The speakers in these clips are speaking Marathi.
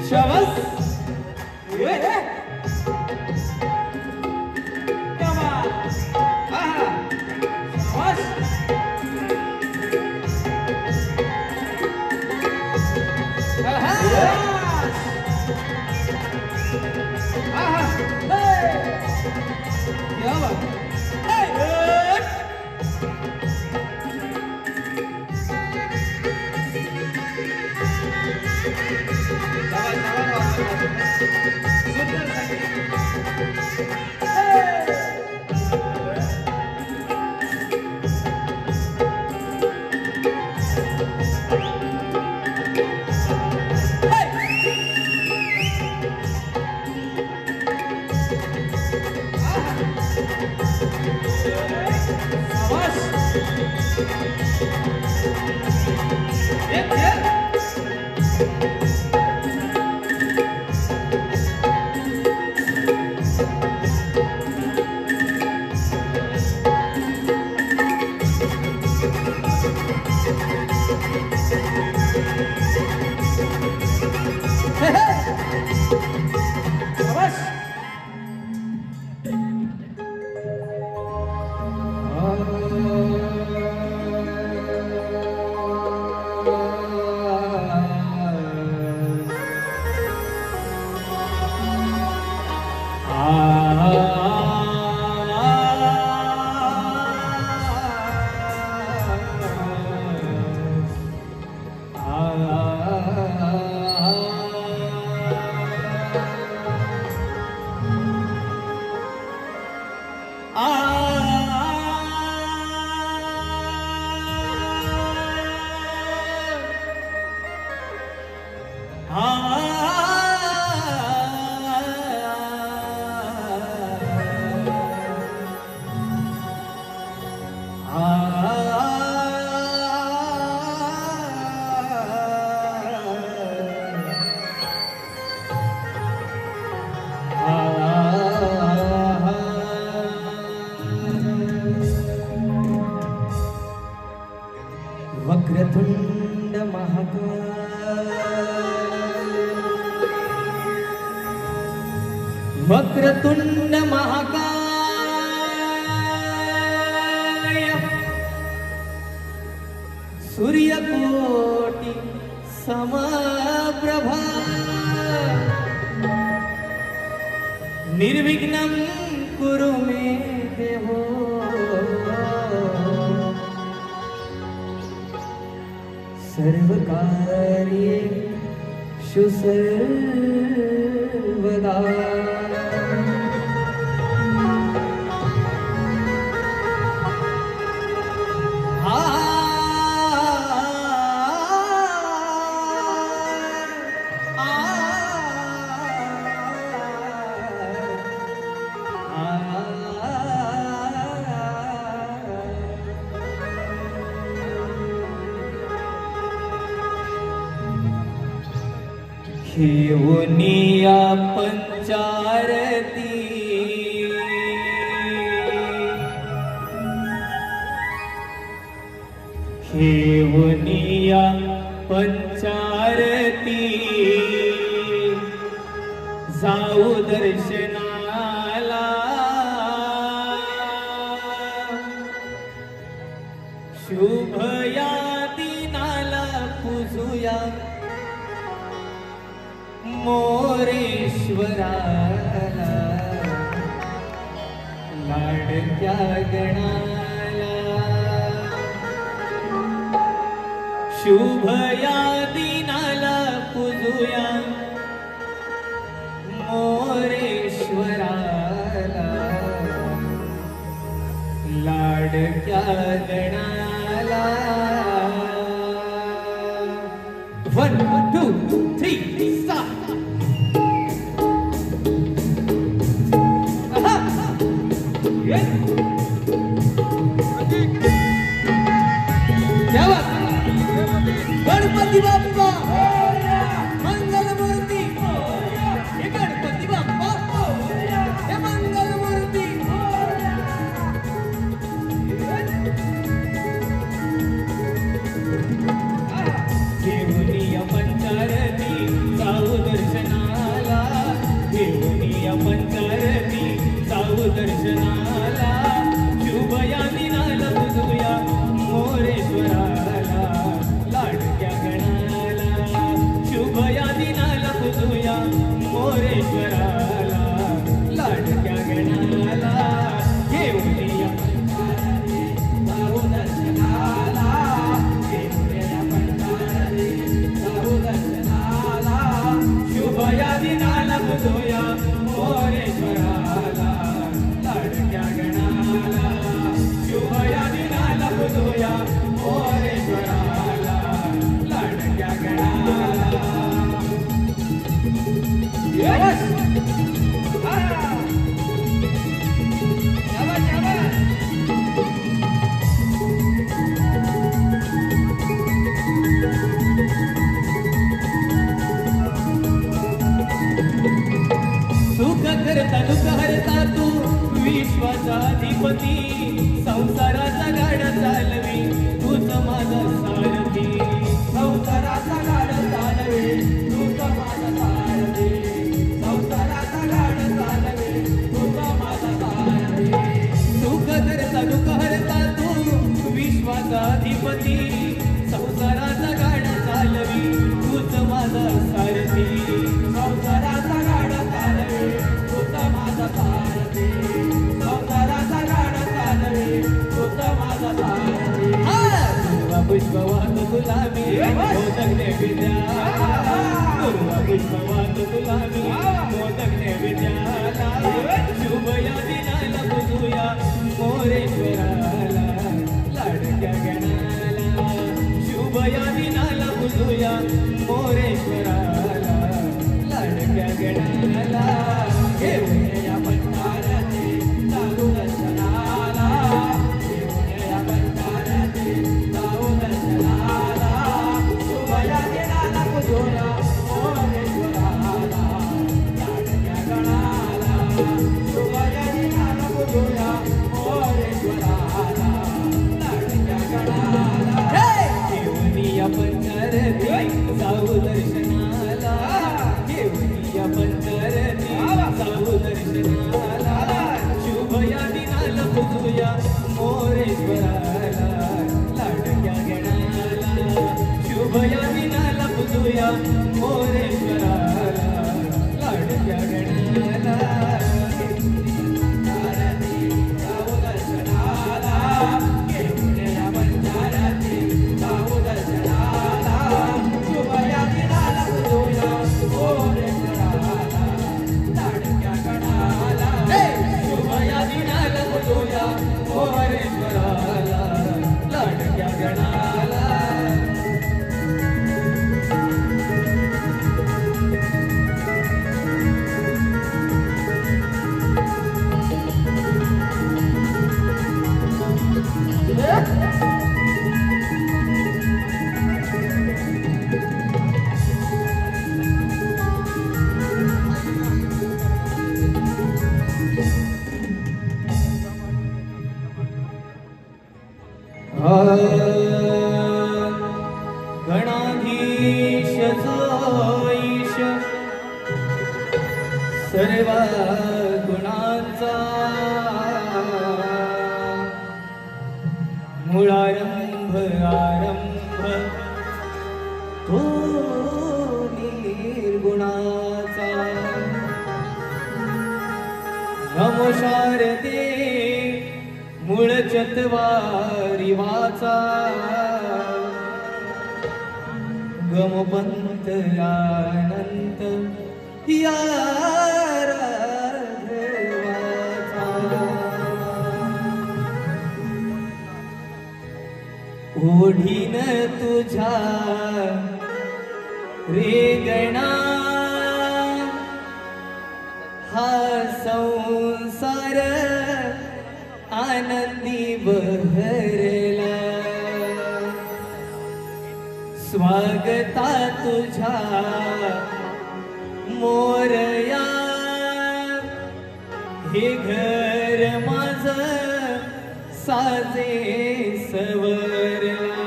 शाबाश ये क्या बात आहा शाबाश आहा आहा क्या बात वक्रतुंड महाकाय वक्रतुंड महाकाय सूर्यकोटि समप्रभा निर्विघ्नं कुरु मे देवो सर्वकार्येषु सर्वदा घेऊनिया पंचारती घेऊनिया पंचारती जाऊ दर्शनाला शुभ या दिनाला पूजुया मोरेश्वराला लाडक्या गणाला शुभ या दिनाला पूजुया मोरेश्वराला लाडक्या गणाला 1 2 3 start गणपती बाप्पा मंगलमूर्ती हे गणपती बाप्पा हे मंगलमूर्ती घेऊन तुला मी मोदक नैवेद्याला दुर्वा पुष्प वाहतो तुला मी मोदक नैवेद्याला शुभ या दिनाला पूजूया मोरेश्वराला लाडक्या गणाला शुभ या दिनाला पूजूया मोरेश्वराला लाडक्या गणाला घेऊन या भंडाराचे चालू दर्शनाला घेऊन या भंडाराचे चालू दर्शनाला शुभ या दिनाला पूजूया मोरेश्वराला लाडक्या गणाला शुभ या दिनाला पूजूया मोरेश्वराला लाडक्या गणाला घेऊन या भंडाराचे जाऊ दर्शनाला घेऊन या भंडाराचे जाऊ दर्शनाला शुभ या दिनाला पूजूया मोरेश्वराला लाडक्या गणाला शुभ या दिनाला पूजूया मोरेश्वराला लाडक्या गणाला जाऊ दर्शनाला घेऊन या भंडाराचे जाऊ दर्शनाला शुभ या दिनाला पूजूया मोरेश्वराला लाडक्या गणाला शुभ या दिनाला पूजूया मोरेश्वराला लाडक्या गणाला गणाधीश जोईश सर्व गुणांचा मूळारंभ आरंभ तो निर्गुणाचा नमो शारदे मूळ चत्वारी वाचा गमपंत अनंत या राघवाचा ओढीन तुझ्या रे गणा हा संसार आनंदी बहरला स्वागता तुझ्या मोरया हे घर माझं साजे सवरला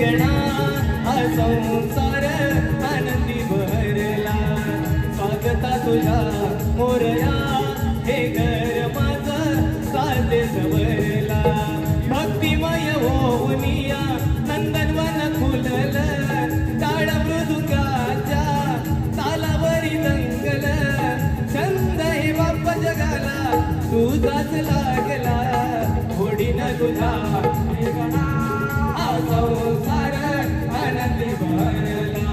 गणा हा संसार आनंदी भरला स्वागता तुझ्या मोरया हे घर माझं साजे सवरला भक्तिमय होऊनिया नंदनवन फुलल टाळ मृदुंगाच्या तालावरी दंगल छंद हे बाप जगाला तुझाच लागला होडीन तुझा गणा संसार आनंदी भरला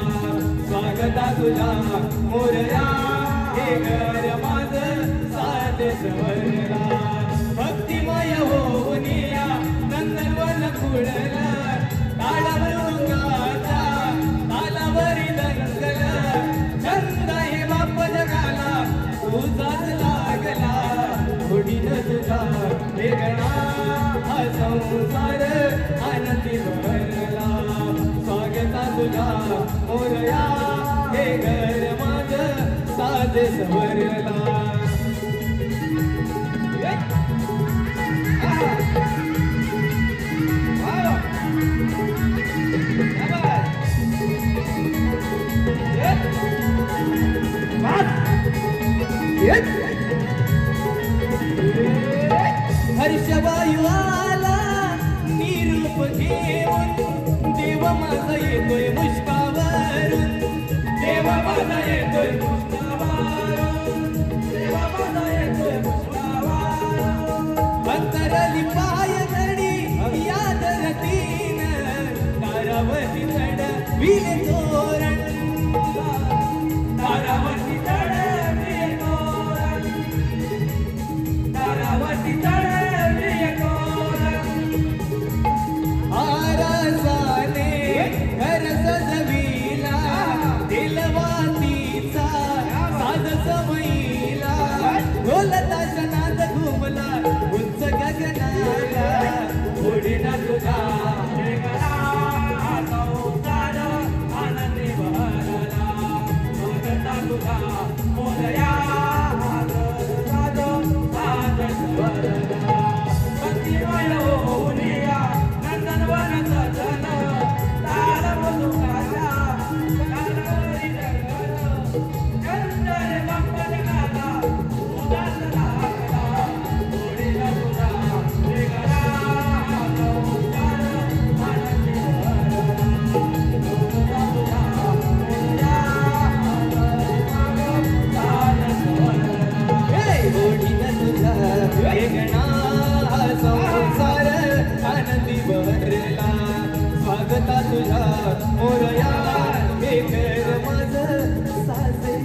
स्वागता तुझा मोरया हे घर माझं साजे सवरला भक्तिमय होऊनिया नंदनवन फुलला टाळ मृदुंगाच्या तालावरी दंगल छंद हे बाप जगाला तुझाच लागला होडीन तुझा हे गणा हा संसार आनंदी भरला स्वागता तुझा मोरया हे घर माझं साजे सवरला Yeah. हर्षवायू आला निरूप घेऊन देव माझा येतोय मुष्कावरून देव माझा येतोय मुष्कावरून देव माझा येतोय मुष्कावरून अंतरली पाय धडी या धरतीन तारावती चढ विले तोरण तारावती चढ विले तोरण तारावती चढ विले तोरण आरसाने घर सजविला दिलवातीचा साज समईला ढोल ताशनाद घुमला उंच गगनाला ओढीना तुझा स्वागता तुझा मोरया हे घर माझं साजे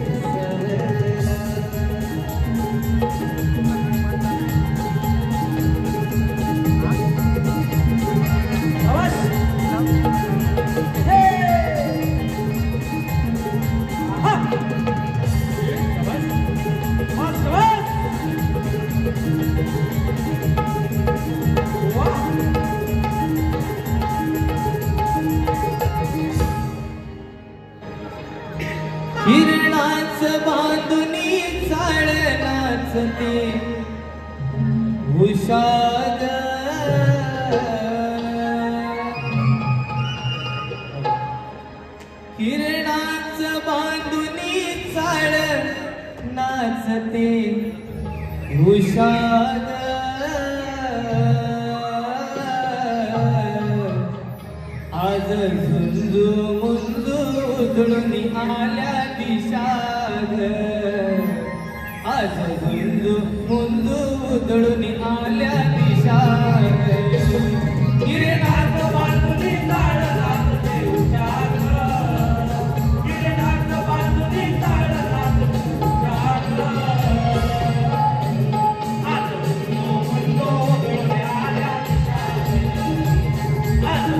हिरणाच बांधुनी चाळ नाचते उषाग हिरणाच बांधुनी चाळ नाचते उषाग आज झुंजू मुंजू उधळून आल्या दिशाग आज झुंजू मुंजू उधळून आल्या दिशाग हिरणाच बांधुनी चाळ नाचते उषाग हिरणाच बांधुनी चाळ नाचते उषाग आज झुंजू मुंजू उधळून आल्या दिशाग आज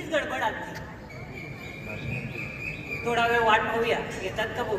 कसलीच गडबड आली. थोडा वेळ वाट पाहूया, येतात का बघू.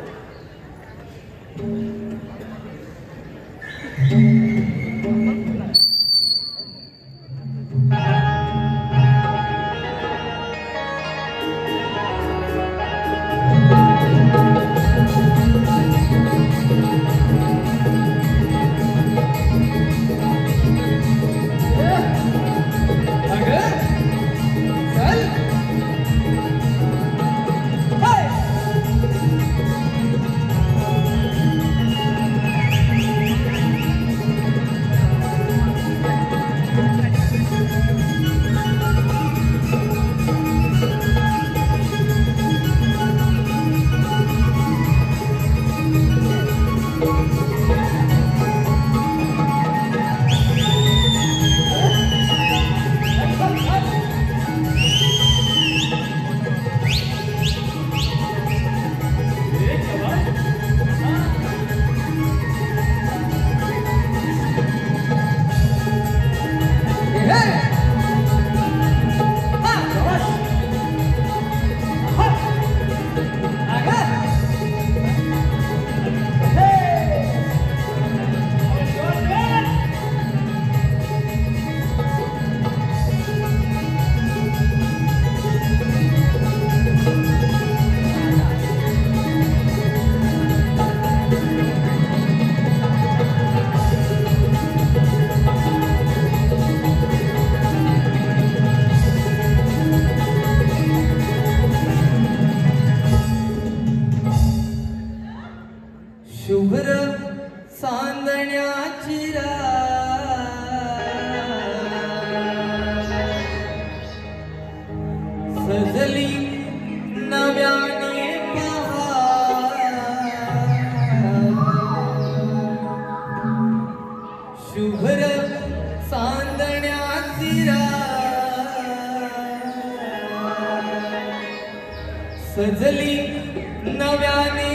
शुभ्र चांदण्याची सजली नव्याने शुभ्र चांदण्याची सजली नव्याने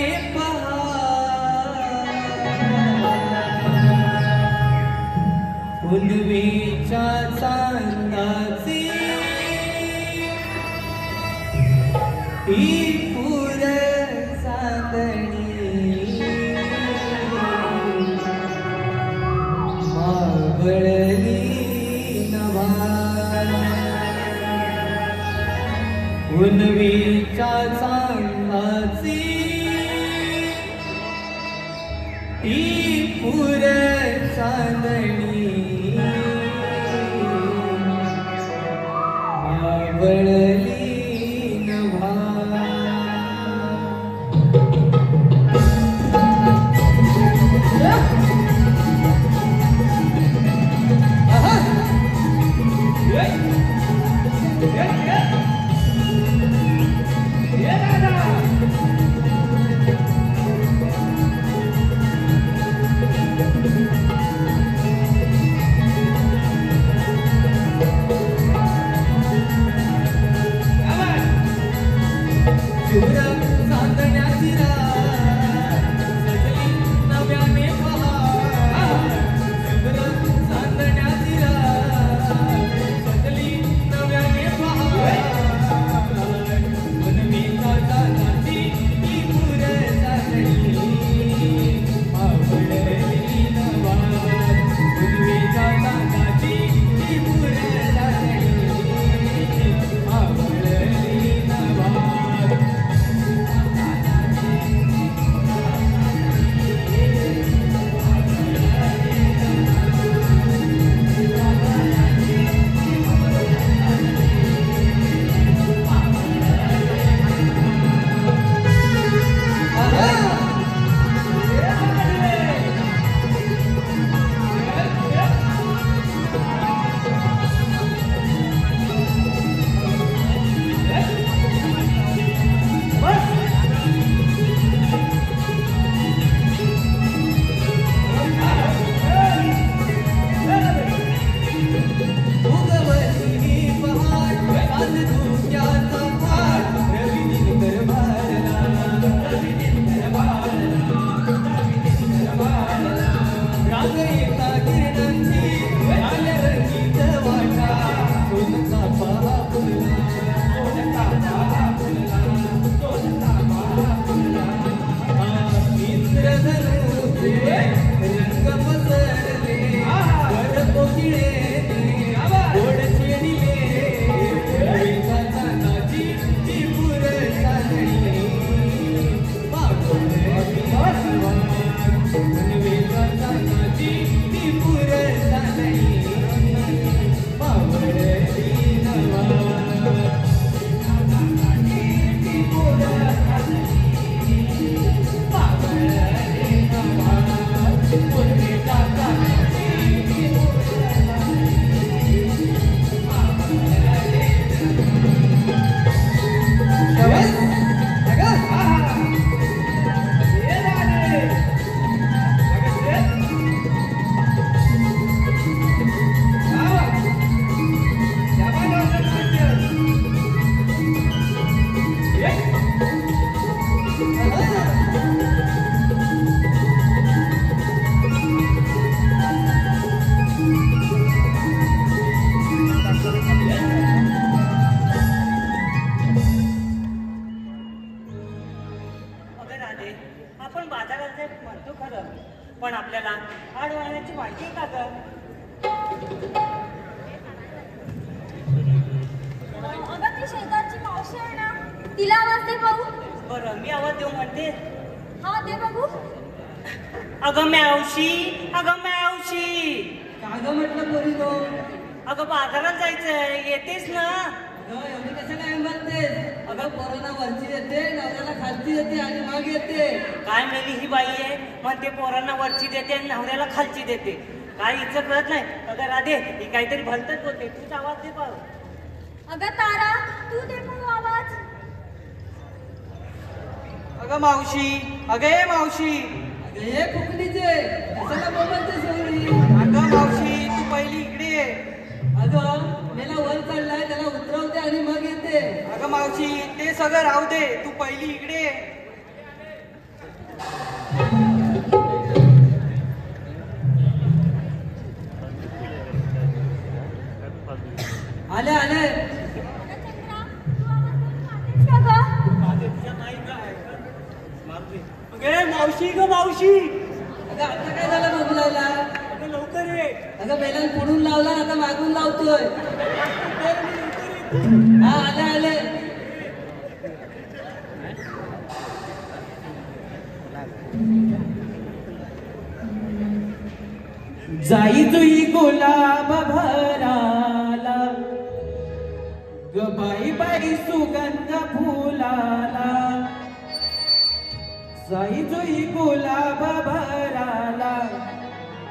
पुनवेच्या चांदाची ही पुर चांदणी मावळली नभा पुनवेच्या चांदाची ही पुर चांदणी वळली नभा राधे, आपण बाजारात जाय म्हणतो खरं, पण आपल्याला आड वाहण्याची माहिती आहे का ग? अगं ती शेजारची मावशी आहे ना, तिला आवाज दे बघू. बरं, मी आवाज देऊ म्हणते. हा दे बघू. अगं मावशी, अगं मावशी. कागं म्हटलं पोरी तो. अगं बाजारात जायचंय, येतेस ना? एवढी कशाला म्हणते? अगं पोरांना वरची येते, नवऱ्याला खालची येते आणि मग येते. काय मेली ही बाई आहे, म्हणते पोरांना वरची देते आणि नवऱ्याला खालची देते. काय हिचं कळत नाही. अगं राधे, ही काहीतरी भलतच बोलते. तूच आवाज दे बघ. अगं तारा, तू दे बघू आवाज. अगं मावशी, अगे मावशी. अगं हे फुकणीचे कशाला बोलते सोयरी? अगं मावशी, तू पहिली इकडे ये. अगं मेला वर चढलाय, त्याला उतरवते आणि मग येते. अगं मावशी, ते सगळं राहू दे, तू पहिली इकडे ये. आले आले. अगं मावशी ग मावशी. अगं आता काय झालं बघू लावला? अगं लवकर ये. अगं बेलन पुढून लावला, आता मागून लावतोय. हा आले आले. जाई जुई गुलाब भराला, ग बाई बाई सुगंध फुलाला. जाई जुई गुलाब भराला,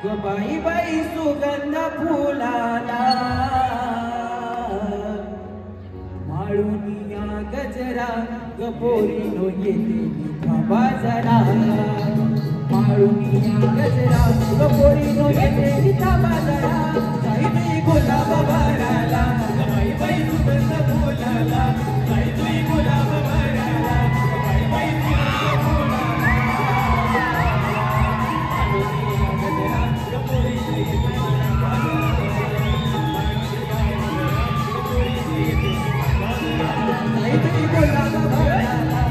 ग बाई बाई सुगंध फुलाला. माळुनिया गजरा ग पोरीनो येते मिठा बाजारा. माळुनिया गजरा ग पोरीनो येते मिठा बाजारा. जाई जुई गुलाब भराला, ग बाई बाई सुगंध फुलाला. जाई जुई गुलाब भराला, ग बाई बाई सुगंध फुलाला. माळुनिया गजरा ग पोरीनो येते मिठा बाजारा. जाई जुई गुलाब भराला,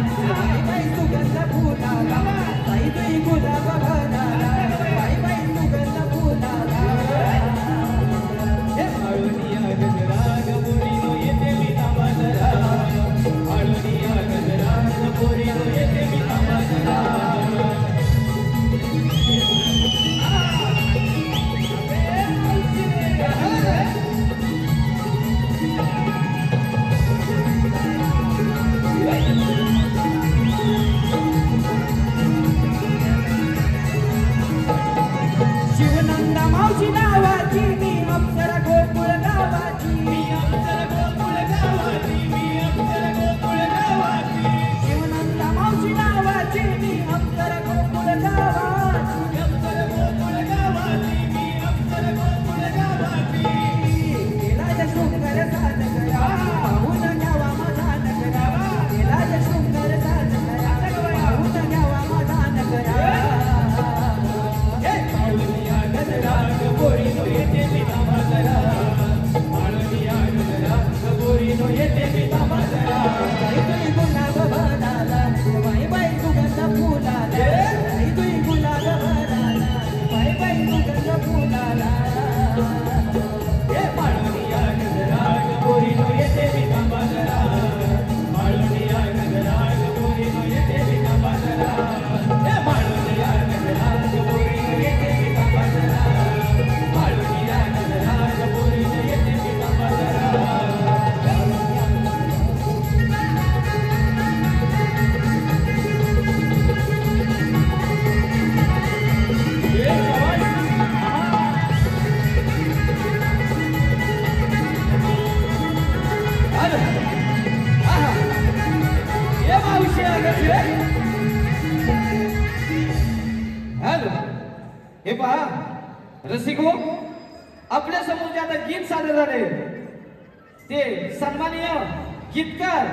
बाई बाई सुगंध फुलाला. जाई जुई गुलाब भराला, बाई बाई सुगंध फुलाला. हे माळुनिया गजरा ग पोरीनो येते मिठा बाजारा. माळुनिया गजरा ग पोरीनो येते मिठा बाजारा. शिवनंदा मावशी नावाची मी अप्सरा गोकुळ गावाची. मी अप्सरा गोकुळ गावाची. मी अप्सरा गोकुळ गावाची. शिवनंदा मावशी नावाची मी अप्सरा गोकुळ गावाची. अप्सरा गोकुळ गावाची. मी अप्सरा गोकुळ गावाची. गेला शृंगार साजकरा, पाहून घ्यावा माझा नगरा. गेला शृंगार साजकरा, पाहून घ्यावा माझा नगरा. माळुनिया गजरा ग पोरीनो येते मिठा बाजारा. माळुनिया गजरा ग पोरीनो येते मिठा बाजारा. जाई जुई गुलाब भराला, बाई बाई सुगंध फुलाला. जाई जुई गुलाब भराला, बाई बाई सुगंध फुलाला. हे माळुनिया गजरा ग पोरीनो येते मिठा बाजारा. माळुनिया गजरा ग पोरीनो येते मिठा बाजारा. हे माळुनिया गजरा ग पोरीनो येते मिठा बाजारा. माळुनिया गजरा ग पोरीनो येते मिठा बाजारा. हॅलो, हे पहा रसिको, आपल्या समोर जे आता गीत सादर झाले ते सन्माननीय गीतकार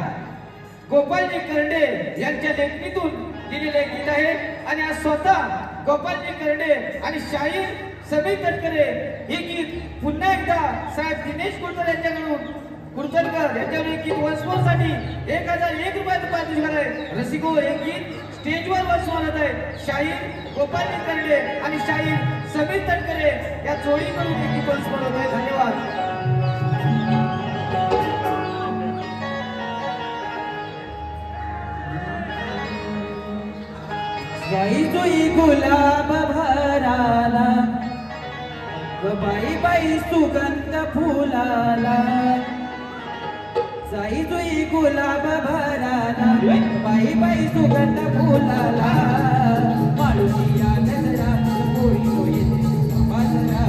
गोपालजी करडे यांच्या लेखणीतून दिलेले गीत आहे. आणि आज स्वतः गोपालजी करडे आणि शाहीर समीर तटकरे हे गीत पुन्हा एकदा साहेब दिनेश कुलकर यांच्याकडून कुलकरकर यांच्याकडून गीत वंशमोरसाठी 1001 रुपयाचं पारितोषिक आहे. रसिको, हे गीत स्टेजवर बसवत आहे शाहीर गोपाल निकर्डे आणि शाहीर समीर तटकरे या जोडीकडून एक गीत बनवत आहे. धन्यवाद. बाई जुई गुलाब भराला ग बाई बाई सुगंध फुलाला जाई जुई गुलाब भराला बाई बाई सुगंध फुलाला माळुनिया गजरा पोरी तो येते बाजरा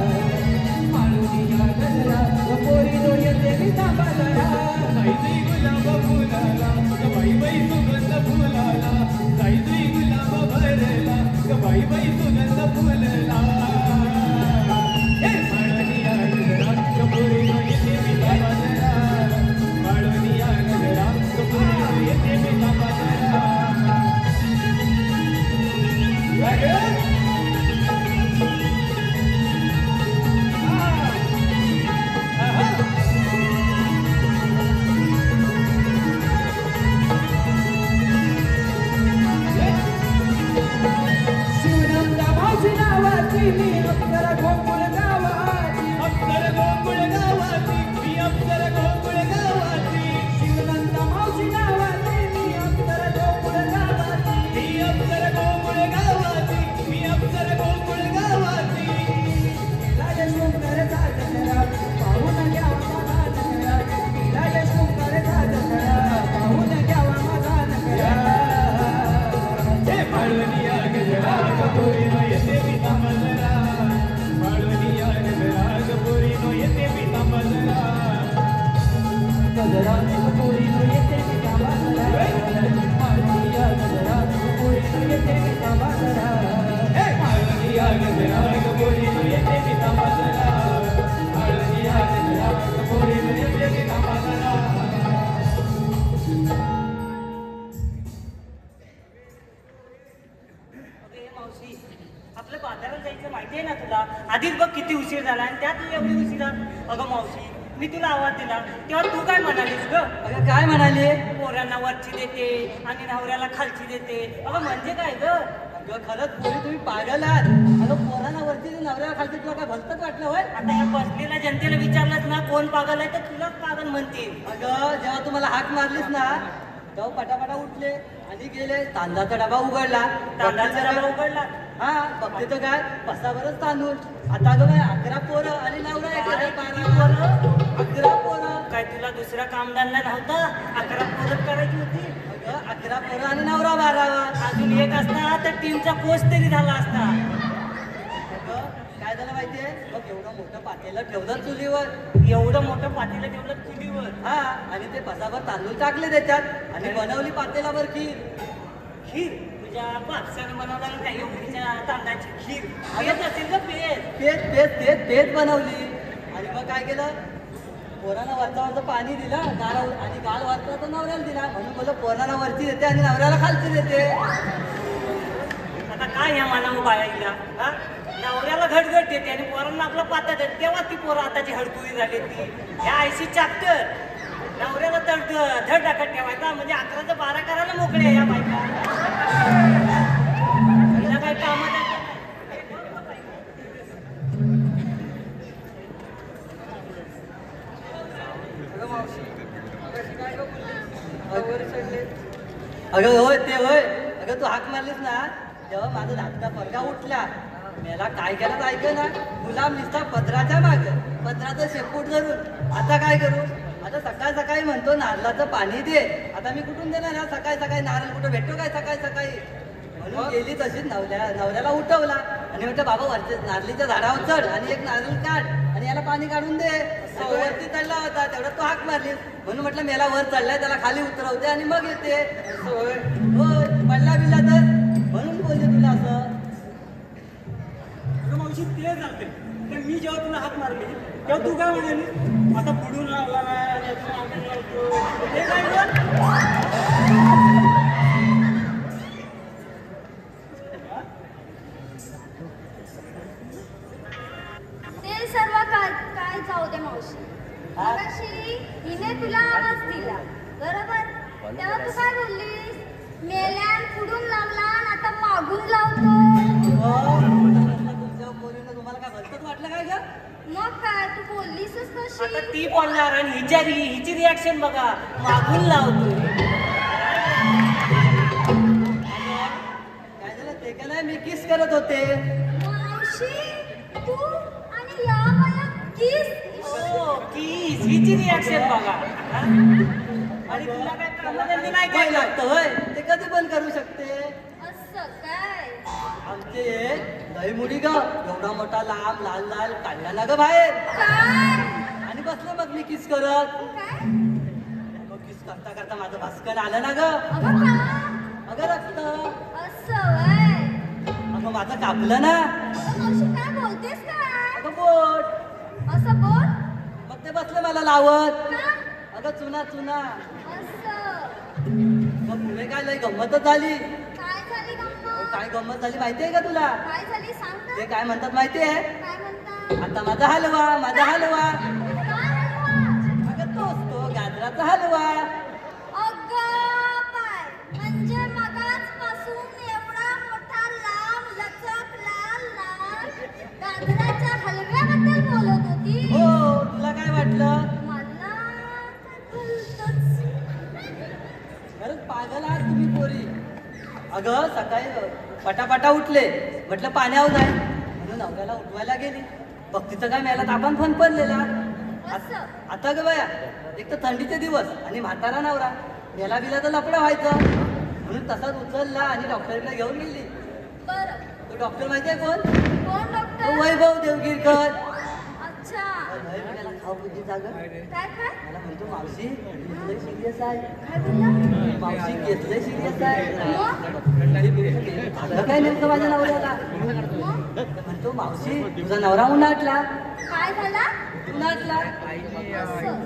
माळुनिया गजरा पोरी तो येते बिता बाजरा जाई जुई गुलाब फुलाला बाई बाई सुगंध फुलाला जाई जुई गुलाब भरला बाई बाई सुगंध फुलला माळुनिया गजरा पोरी तो येते बिता बाजरा माळुनिया गजरा पोरी तो येते बिता बाजरा. शिवनंदा भाऊजी नावाची मी अप्सरा गोकुळ गावाची अप्सर गोकुळ गावाची मी अप्सर गोकुळ गावाची शिवनंदा भाऊजी नावाची मी अप्सरा गोकुळ गावाची मी अप्सर गोकुळ गावाची मी अप्सर गोकुळ गावाची राजशृंगार साजरा पाहून घ्यावा माझा नकरा राजशृंगार साजरा पाहून घ्यावा माझा नकरा हे माळवनिया गजरा गपोरी नो येते बिता बाजरा माळवनिया गजरा गपोरी नो येते बिता बाजरा गजरा पोरी तो येते बिता बाजरा माळुनिया गजरा पोरी तो येते बिता बाजरा हे माळवनिया गजरा गपोरी नो येते बिता बाजरा माळवनिया गजरा गपोरी नो येते बिता बाजरा. अरे मावशी आपलं बाजारात जायचं माहिती आहे ना तुला आधीच बघ किती उशीर झाला आणि त्यात तू एवढी उशिरा. अगं मावशी मी तुला आवाज दिला तेव्हा तू काय म्हणालीस ग अगं काय म्हणाली पोरांना वरची देते आणि नवऱ्याला खालची देते. अगं म्हणजे काय ग अगं खरंच पोरी तुम्ही पागल आहात अगं पोरांना वरती नवऱ्याला खालती तुला काय भलतच वाटलं होय आता या बसलेल्या जनतेला विचारलंच ना कोण पागल आहे तर तुलाच पागल म्हणतील. अगं जेव्हा तुम्हाला हाक मारलीस ना तेव्हा पटापटा उठले आणि गेले तांदळाचा डबा उघडला तांदळाचा डबा उघडला हा बघते तर काय बसावरच तांदूळ आता अगं काय 11 पोरं आणि नवरा एक अरे, 11 पोरं काय तुला दुसरा कामधंदा नव्हता 11 पोरं करायची होती. अगं 11 पोरं आणि नवरा 12 अजून एक असता तर टीमचा कोच तरी झाला असता. अगं काय झालं माहितीये मग एवढं मोठं पातेलं ठेवलं चुलीवर एवढं मोठं पातेलं ठेवलं चुलीवर हा आणि ते बसावर तांदूळ टाकले त्याच्यात आणि बनवली पातेलावर खीर खीर तुझ्या बापसाने बनवला ना त्या एवढीच्या तांदळाची खीर येत असेल का पेज तेच बनवली आणि मग काय केलं पोराला वरचा पाणी दिलं गाळ आणि गाळ वरचा तो नवऱ्याला दिला म्हणून बोल पोराला वरची देते आणि नवऱ्याला खालची देते. आता काय ह्या मानावं बाळाईला हा नवऱ्याला घटघट देते आणि पोरांना आपलं पाता देते तेव्हा ती पोरं आताची हडकुळी झाली ती ह्या आयशी चॅप्टर नवऱ्याला धड टाकत ठेवायचा म्हणजे 11चं 12 करायला मोकळे आहे या बायका. हिला काय कामात अगं होय ते होय अगं तू हाक मारलीस ना तेव्हा माझा धाकटा पोरगा उठला मला काय केलं ऐक ना गुलाम निसता पदराच्या माग पदराचं शेपूट धरून आता काय करू आता सकाळ सकाळी म्हणतो नारळाचं पाणी दे आता मी कुठून देणार ना सकाळी सकाळी नारळ कुठं भेटतो काय सकाळी सकाळी म्हणून गेली तशीच नवऱ्याला उठवला आणि म्हटलं बाबा वरच्या नारळीच्या झाडावर चढ आणि एक नारळ काढ आणि याला पाणी काढून दे. तो वरती चढला होता तेवढा तो हाक मारली म्हणून म्हटलं मेला वर चढलाय त्याला खाली उतरवते आणि मग येते. होय पडला बिला तर म्हणून बोलले तुला असं. मावशी ते चालते तर मी जेव्हा तुला हात मारली तेव्हा तू काय म्हणाली आता पुढून लावला नाही आणि अजून मागून लावतो ते काय ते सर्व काय जाऊ दे मावशी मगाशी हिने तुला आवाज दिला बरोबर तेव्हा तू काय बोललीस मेल्यान पुढून लावला मागून लावतो. तुमच्या पोरीनं तुम्हाला काय भलतंच वाटलं काय ग? मग काय तू बोललीसच आता तशी. ती बोलणार आणि हिची रिॲक्शन बघा, मागून लावतोय. काय झालं ते का नाही, मी किस करत होते. मावशी तू आणि या बाया किस. हो, किस हिची रिॲक्शन बघा. हा? आणि तुला काय कामधंदे नाही काय काय लागतं होय, ते कधी पण करू शकते. असं काय. आमचे लई मुडी ग, एवढा मोठा लांब लाल लाल काढला ना ग बाहेर. काय आणि बसले मग मी किस करत. काय. मग किस करता करता माझं भास्कर आलं ना ग. अगं का. अगं रक्त. असं वय. अगं माझं कापलं ना. अगं मावशी काय बोलतेस काय. अगं बोट. असं बोल. मग ते बसले मला लावत. का. अगं चुना चुना. असं. मग पुढे काय लई गंमतच झाली. काय झाली गंमत. काय गंमत झाली माहितीये का तुला. काय झाली सांग ते ना. काय म्हणतात माहितीये. काय म्हणता. आता माझा हलवा माझा हलवा. काय हलवा. अगं तोच तो गाजराचा हलवा. अगं बाय म्हणजे मगाचपासून एवढा मोठा लांब लचक लाल लाल गाजराच्या हलव्याबद्दल बोलत होती. हो तुला काय वाटलं. मला काय भलतंच. खरंच पागल आहात तुम्ही पोरी. अगं सकाळी पटापटा उठले, म्हटलं पाण्यावर जाय म्हणून नवऱ्याला उठवायला गेली. बघ तिथं काय मेला तापण फोन पडलेला. असं. आता ग बाया, एक तर थंडीचे दिवस आणि म्हातारा नवरा, मेला बिला तर लपडा व्हायचं म्हणून तसाच उचलला आणि डॉक्टरकडे घेऊन गेली. बरं. तो डॉक्टर माहितीये कोण. कोण तो डॉक्टर. वैभव देवगिरकर. अच्छा. त्याला खाऊ बुद्धी जाग. काय काय. मला म्हणतो मावशी घेतलंय सिरियस आहे. काय बोलला. मावशी घेतलंय सिरियस आहे. मग. झालं काय नेमकं माझ्या नवऱ्याला. मग म्हणतो मावशी तुझा नवरा उन्हाटला. काय झाला. उन्हाटला. असं.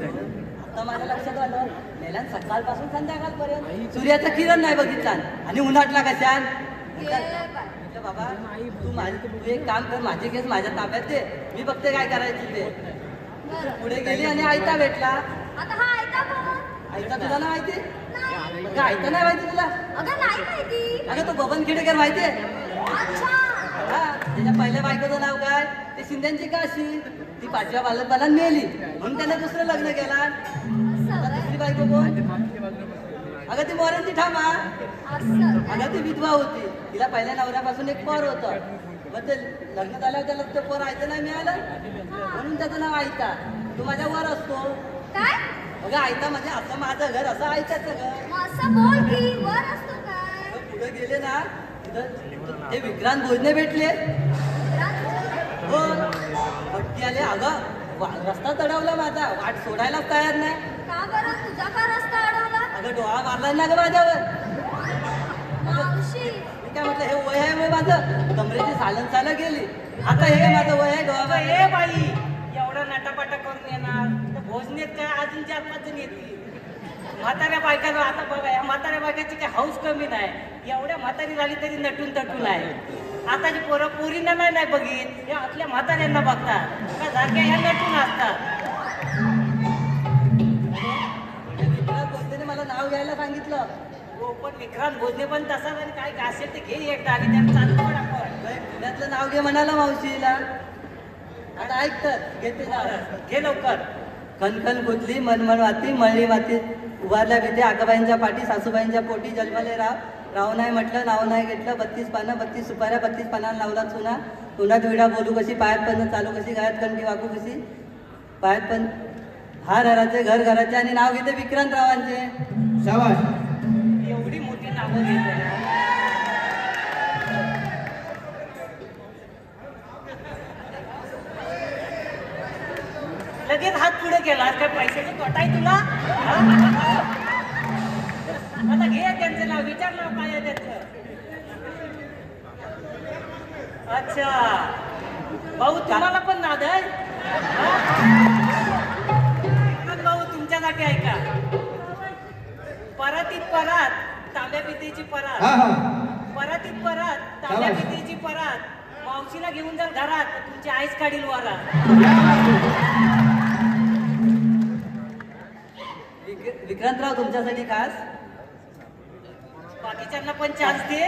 आता माझ्या लक्षात आलं, मेल्यान सकाळपासून संध्याकाळपर्यंत सूर्याचा किरण नाही बघितला आणि उन्हाटला कशान. ये बाय. म्हटलं बाबा तू एक काम कर, माझी केस माझ्या ताब्यात दे, मी बघते काय करायचं ते. बरं. पुढे गेली आणि आयता भेटला. आता हा ऐका कोण. आयता तुला ना माहिती. नाही. अगं आयता नाही माहिती तुला. अगं नाही माहिती. अगं तो बबन खेडेकर माहितीये. अच्छा. हा त्याच्या पहिल्या बायकोचं नाव काय, ते शिंद्यांची काशी. ती 5व्या बालपणात मेली म्हणून त्याने दुसरं लग्न केला. असं आता वय. दुसरी बायको कोण. अगं ती मोरांची ठामा. असं. अगं ती विधवा होती, तिला पहिल्या नवऱ्यापासून एक पोर होतं. मग ते लग्न झाल्यावर त्याला ते पोर आयतं नाही मिळालं म्हणून त्याचं नाव आयता. तू माझ्या वर असतो. काय. अगं आयता म्हणजे असं माझं घर, असं आयत्याचं घर. मग असं बोल की वर असतो काय. मग पुढे गेले ना तिथं ते विक्रांत भोजने भेटले. हो भट्टी आले. अगं रस्ता चढवला माझा, वाट सोडायलाच तयार नाही. का बरं तुझा का रस्ता अडवला. अगं डोळा मारला ना ग माझ्यावर. मावशी. मी काय म्हटलं हे वय आहे वय माझं, कमरेची सालन सालं गेली. आता हे काय माझं वय आहे डोळा अगं, मारला. ए बाई एवढा नटापटा करून येणार तर भोजनेत काय अजून 4-5 जण येतील. म्हाताऱ्या बायकांना आता बघा, या म्हाताऱ्या बायकाची काही हौस कमी नाही. एवढ्या म्हातारी झाली तरी नटून तटून आहे. आताची पोरं पोरींना नाही बघित, या आपल्या म्हाताऱ्यांना बघतात का सारख्या ह्या नटून असतात. विक्रांत भोजने मला नाव घ्यायला सांगितलं. हो पण विक्रांत भोजने पण तसाच आणि काय असेल ते घे एकदा आणि त्याला चालू पण आपण. बाई, पुण्यातलं नाव घे म्हणाला मावशीला. आता ऐकतात घेते नाव. घे लवकर. खनखन गुंतली मनमन वाती मळली माती उभारल्या भीती आकाबाईंच्या पाठी सासूबाईंच्या पोटी जन्मले राव नाही म्हटलं नाव नाही घेतलं. 32 पानं 32 सुपाऱ्या 32 पानांना लावला चुना. तोंडात विडा बोलू कशी, पायात पण चालू कशी, गायात कणकी वाकू कशी, पायात पण हार हराचे घर घराचे आणि नाव घेते विक्रांतरावांचे. शाबाश. एवढी मोठी नावं घेतली. लगेच हात पुढे केला. काय पैशाची तोटा आहे तुला. हा? आता घे त्यांचं नाव, विचार नाव काय आहे त्यांचं. अच्छा भाऊ तुम्हाला पण नाद आहे. भाऊ तुमच्यासाठी ऐका. परातीत परात तांब्या पितेची परात. हा हा. परातीत परात तांब्या पितेची परात. मावशीला घेऊन जर घरात तुमची आईस काढील वारा. विक्रांतराव तुमच्यासाठी खास. बाकीच्यांना पण चान्स दे.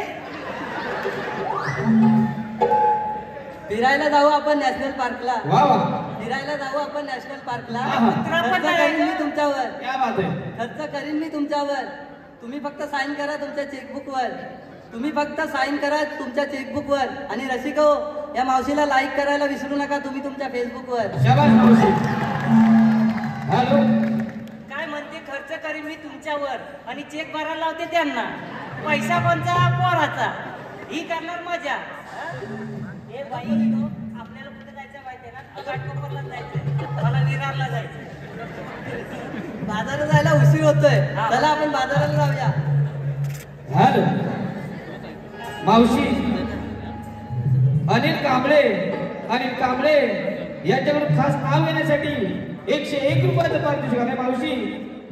फिरायला जाऊ आपण नॅशनल पार्कला. वा वा, फिरायला जाऊ आपण नॅशनल पार्कला. कुत्रा पण खर्च नाही करीन मी का? तुमच्यावर. क्या बात आहे. खर्च करीन मी तुमच्यावर. तुम्ही फक्त साईन करा तुमच्या चेकबुकवर. तुम्ही फक्त साईन करा तुमच्या चेकबुकवर. आणि रसिको, या मावशीला लाईक करायला विसरू नका तुम्ही तुमच्या फेसबुकवर. शाबास मावशी. हॅलो, काय म्हणते, खर्च करीन मी तुमच्यावर आणि चेक भरायला लावते त्यांना. पैसा कोणचा? पोराचा. ही करणार मजा. हे बाई, आपल्याला कुठे जायचं माहितीये ना? घाटकोपरला जायचंय, मला विरारला जायचंय. बाजारात जायला उशीर होतोय. चला आपण बाजाराला जाऊया. हॅलो मावशी, अनिल कांबळे यांच्याकडून खास नाव घेण्यासाठी 101 रुपयाचं पारितोषिक आहे मावशी.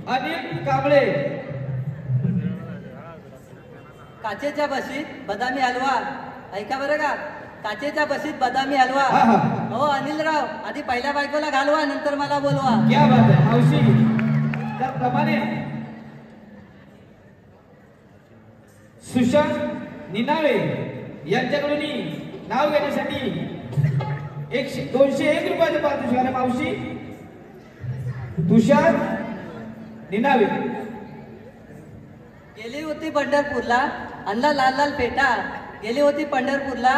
अनिल कांबळे. काचेच्या बशीत बदामी हलवा. ऐका बरं का, काचेच्या बशीत बदामी हलवा. हा, हा. हो अनिलराव, आधी पहिल्या बायकोला घालवा, नंतर मला बोलवा. क्या बात आहे मावशी. त्याप्रमाणे सुशांत निनावे यांच्याकडून नाव घेण्यासाठी 201 रुपयाचं पारितोषिक आहे मावशी. तुषार निनावे. गेली होती पंढरपूरला, आणला लाल लाल फेटा. गेली होती पंढरपूरला,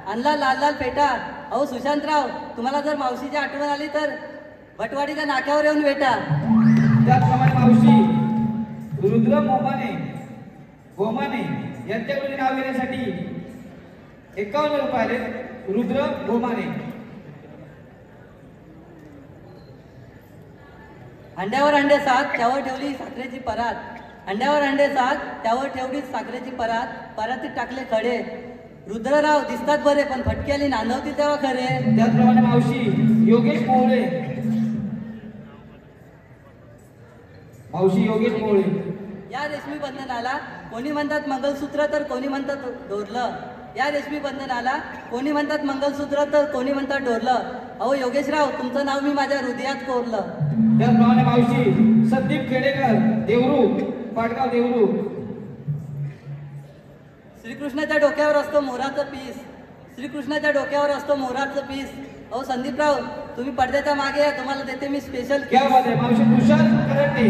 आणला लाल लाल फेटा. अहो सुशांतराव, तुम्हाला जर मावशीची आठवण आली तर भटवाडीच्या नाक्यावर येऊन भेटा. त्याचप्रमाणे मावशी रुद्र गोमाने यांच्याकडून नाव घेण्यासाठी 51 रुपये आले. रुद्र गोमाने. अंड्यावर अंडे सात, त्यावर ठेवली साखरेची परात. अंड्यावर अंडे सात, त्यावर ठेवली साखरेची परात. परातीत टाकले खडे. रुद्रराव दिसतात बरे, पण फटके आली नांदवती तेव्हा खरे. त्याचप्रमाणे मावशी योगेश मोहळे. मावशी योगेश मोहळे. या रेशमी बंधनाला कोणी म्हणतात मंगलसूत्र तर कोणी म्हणतात डोरलं. या रेशमी बंधनाला कोणी म्हणतात मंगलसूत्र तर कोणी म्हणतात डोरलं. अहो योगेशराव, तुमचं नाव मी माझ्या हृदयात कोरलं. त्याचप्रमाणे मावशी संदीप खेडेकर, देवरू, पाटगाव देवरू. श्रीकृष्णाच्या डोक्यावर असतो मोराचं पीस. श्रीकृष्णाच्या डोक्यावर असतो मोराचं पीस. अहो संदीपराव, तुम्ही पडद्याच्या मागे या, तुम्हाला देते मी स्पेशल. क्या बात आहे मावशी. तुषार करंटे.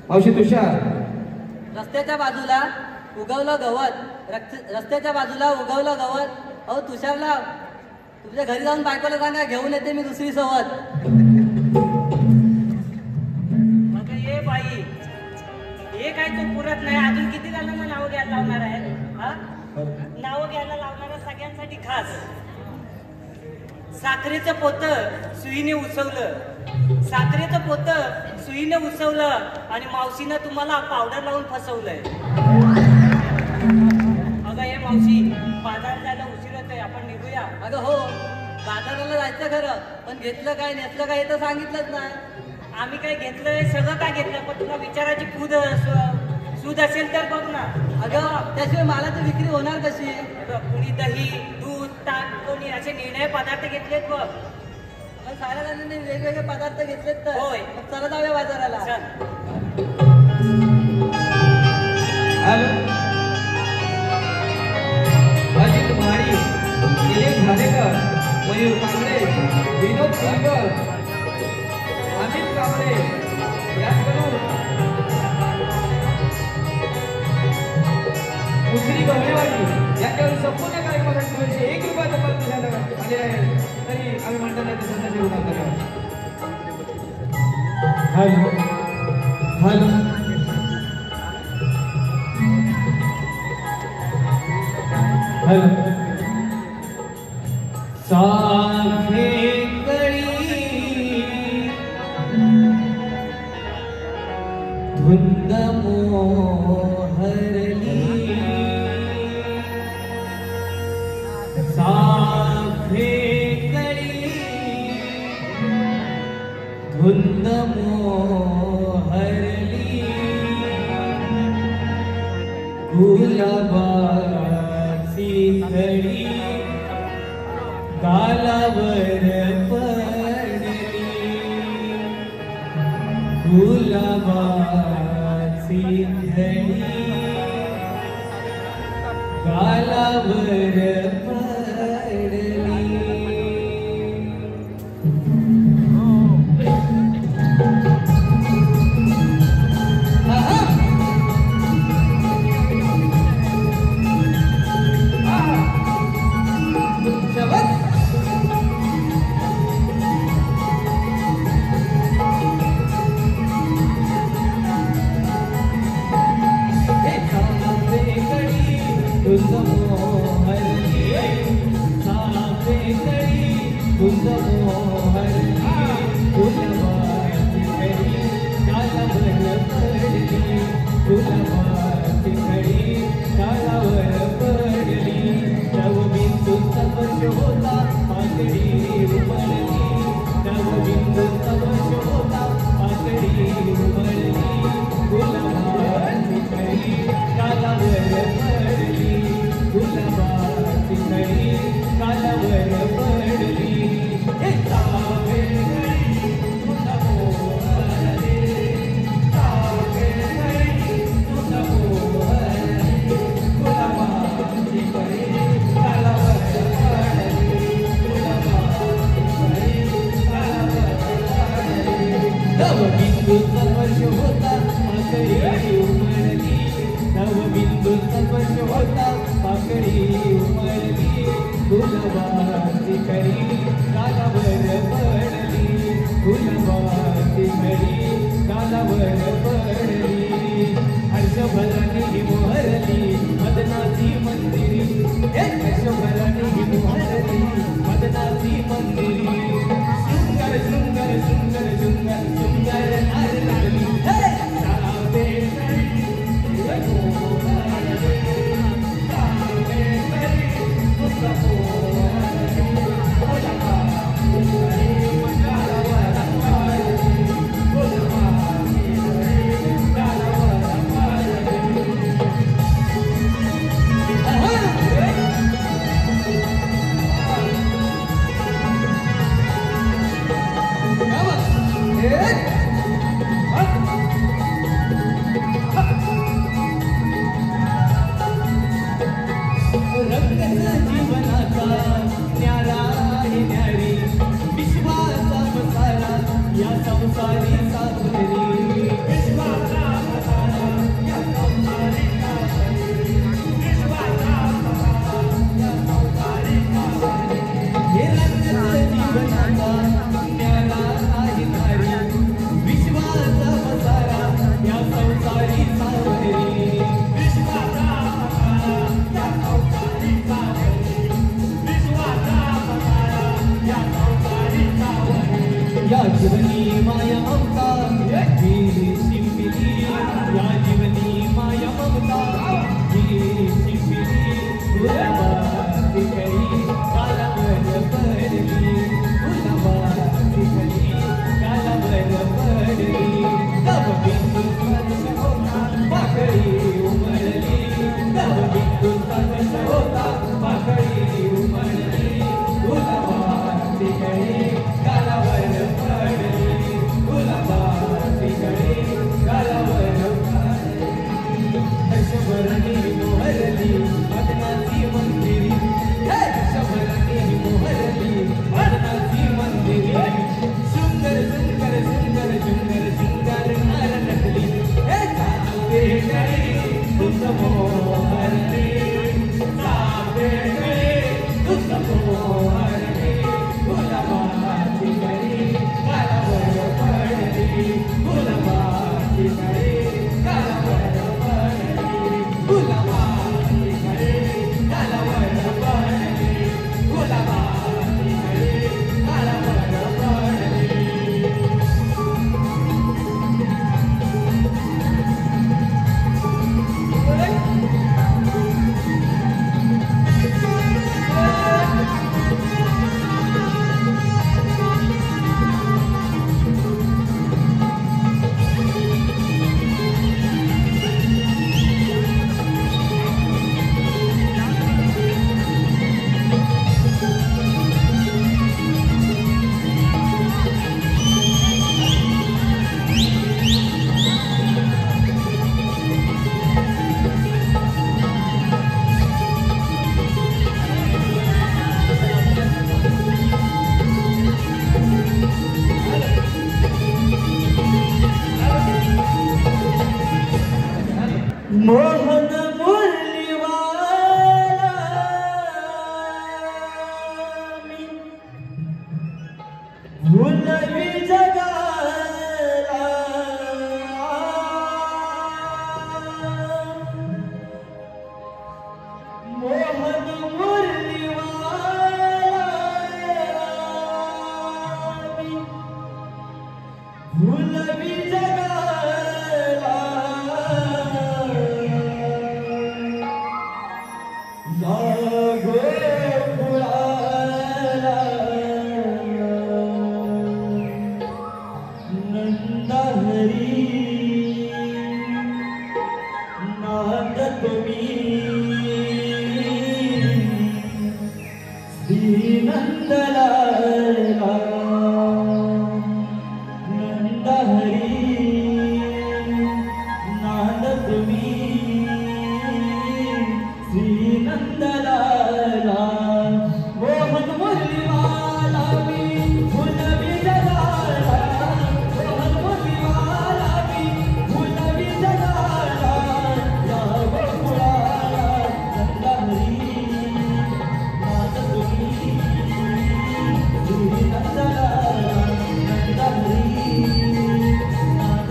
मावशी तुषार. रस्त्याच्या बाजूला उगवलं गवत. रस्त्याच्या बाजूला उगवलं गवत. अहो तुषारराव, तुमच्या घरी जाऊन बायकोला सांगा, घेऊन येते मी दुसरी सवत. मग ये बाई, हे काय तू पुरत नाही. अजून किती जणांना नावं घ्यायला लावणार आहे? हा, नावं घ्यायला लावणाऱ्या सगळ्यांसाठी खास. साखरेचं पोतं सुईने उसवलं. साखरेचं पोतं सुईने उसवलं आणि मावशीनं तुम्हाला पावडर लावून फसवलंय. अगं ये मावशी, बाजारात जायला उशीर होतोय, आपण निघूया. अगं हो, बाजाराला जायचं खरं, पण घेतलं काय नेसलं काय हे तर सांगितलंच नाही. आम्ही काय घेतलंय, सगळं काय घेतलं, पण तुला विचारायची सूद असेल तर बघ ना. अगं त्याशिवाय मालाची विक्री होणार कशी? कुणी दही, दूध, ताक, कोणी असे निर्णय पदार्थ घेतलेत बघ. मग साऱ्या जणांनी वेगवेगळे पदार्थ घेतलेत तर. होय. मग चला जाऊया बाजाराला. चल. हॅलो. अजित महाडी, निलेश भालेकर, मयूर कांबळे, विनोद कोलकर, अमित कांबळे यांकडून दुसरी गवळेवाडी यांच्यावर संपूर्ण कार्यक्रमासाठी 201 रुपयाचं पारितोषिक आले आहे. तरी आम्ही मंडळाच्या सदस्य होणार धन्यवाद. Hello hello. हॅलो. साखे कळी धुंद मोहरली. साखे कळी धुंद मोहरली. गुलाबाची खडी गालावर पडली. गुलाबाची घडी गालावर पडली गुलाबाची घडी गालावर पडली गुलाबाची फुलवी जगाला मोहन मुरलीवाला फुलवी जगाला या गोकुळाला नंदहरी नाद तुम्ही श्रीनंदलाला नंदहरी नाद तुम्ही श्रीनंदलाला मोहन मुरलीवाला मी फुलवी जगाला मोहन मुरलीवाला मी फुलवी जगाला या गोकुळाला नंदहरी नाद तुम्ही श्रीनंदलाला नंदहरी नाद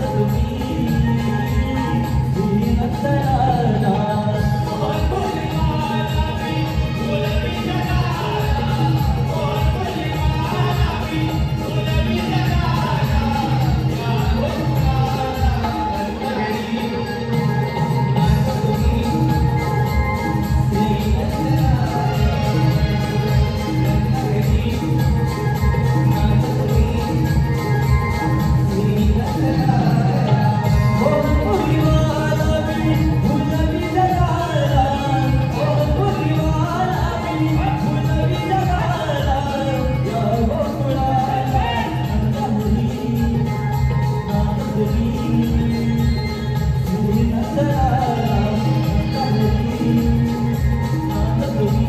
तुम्ही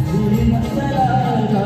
श्रीनंदलाला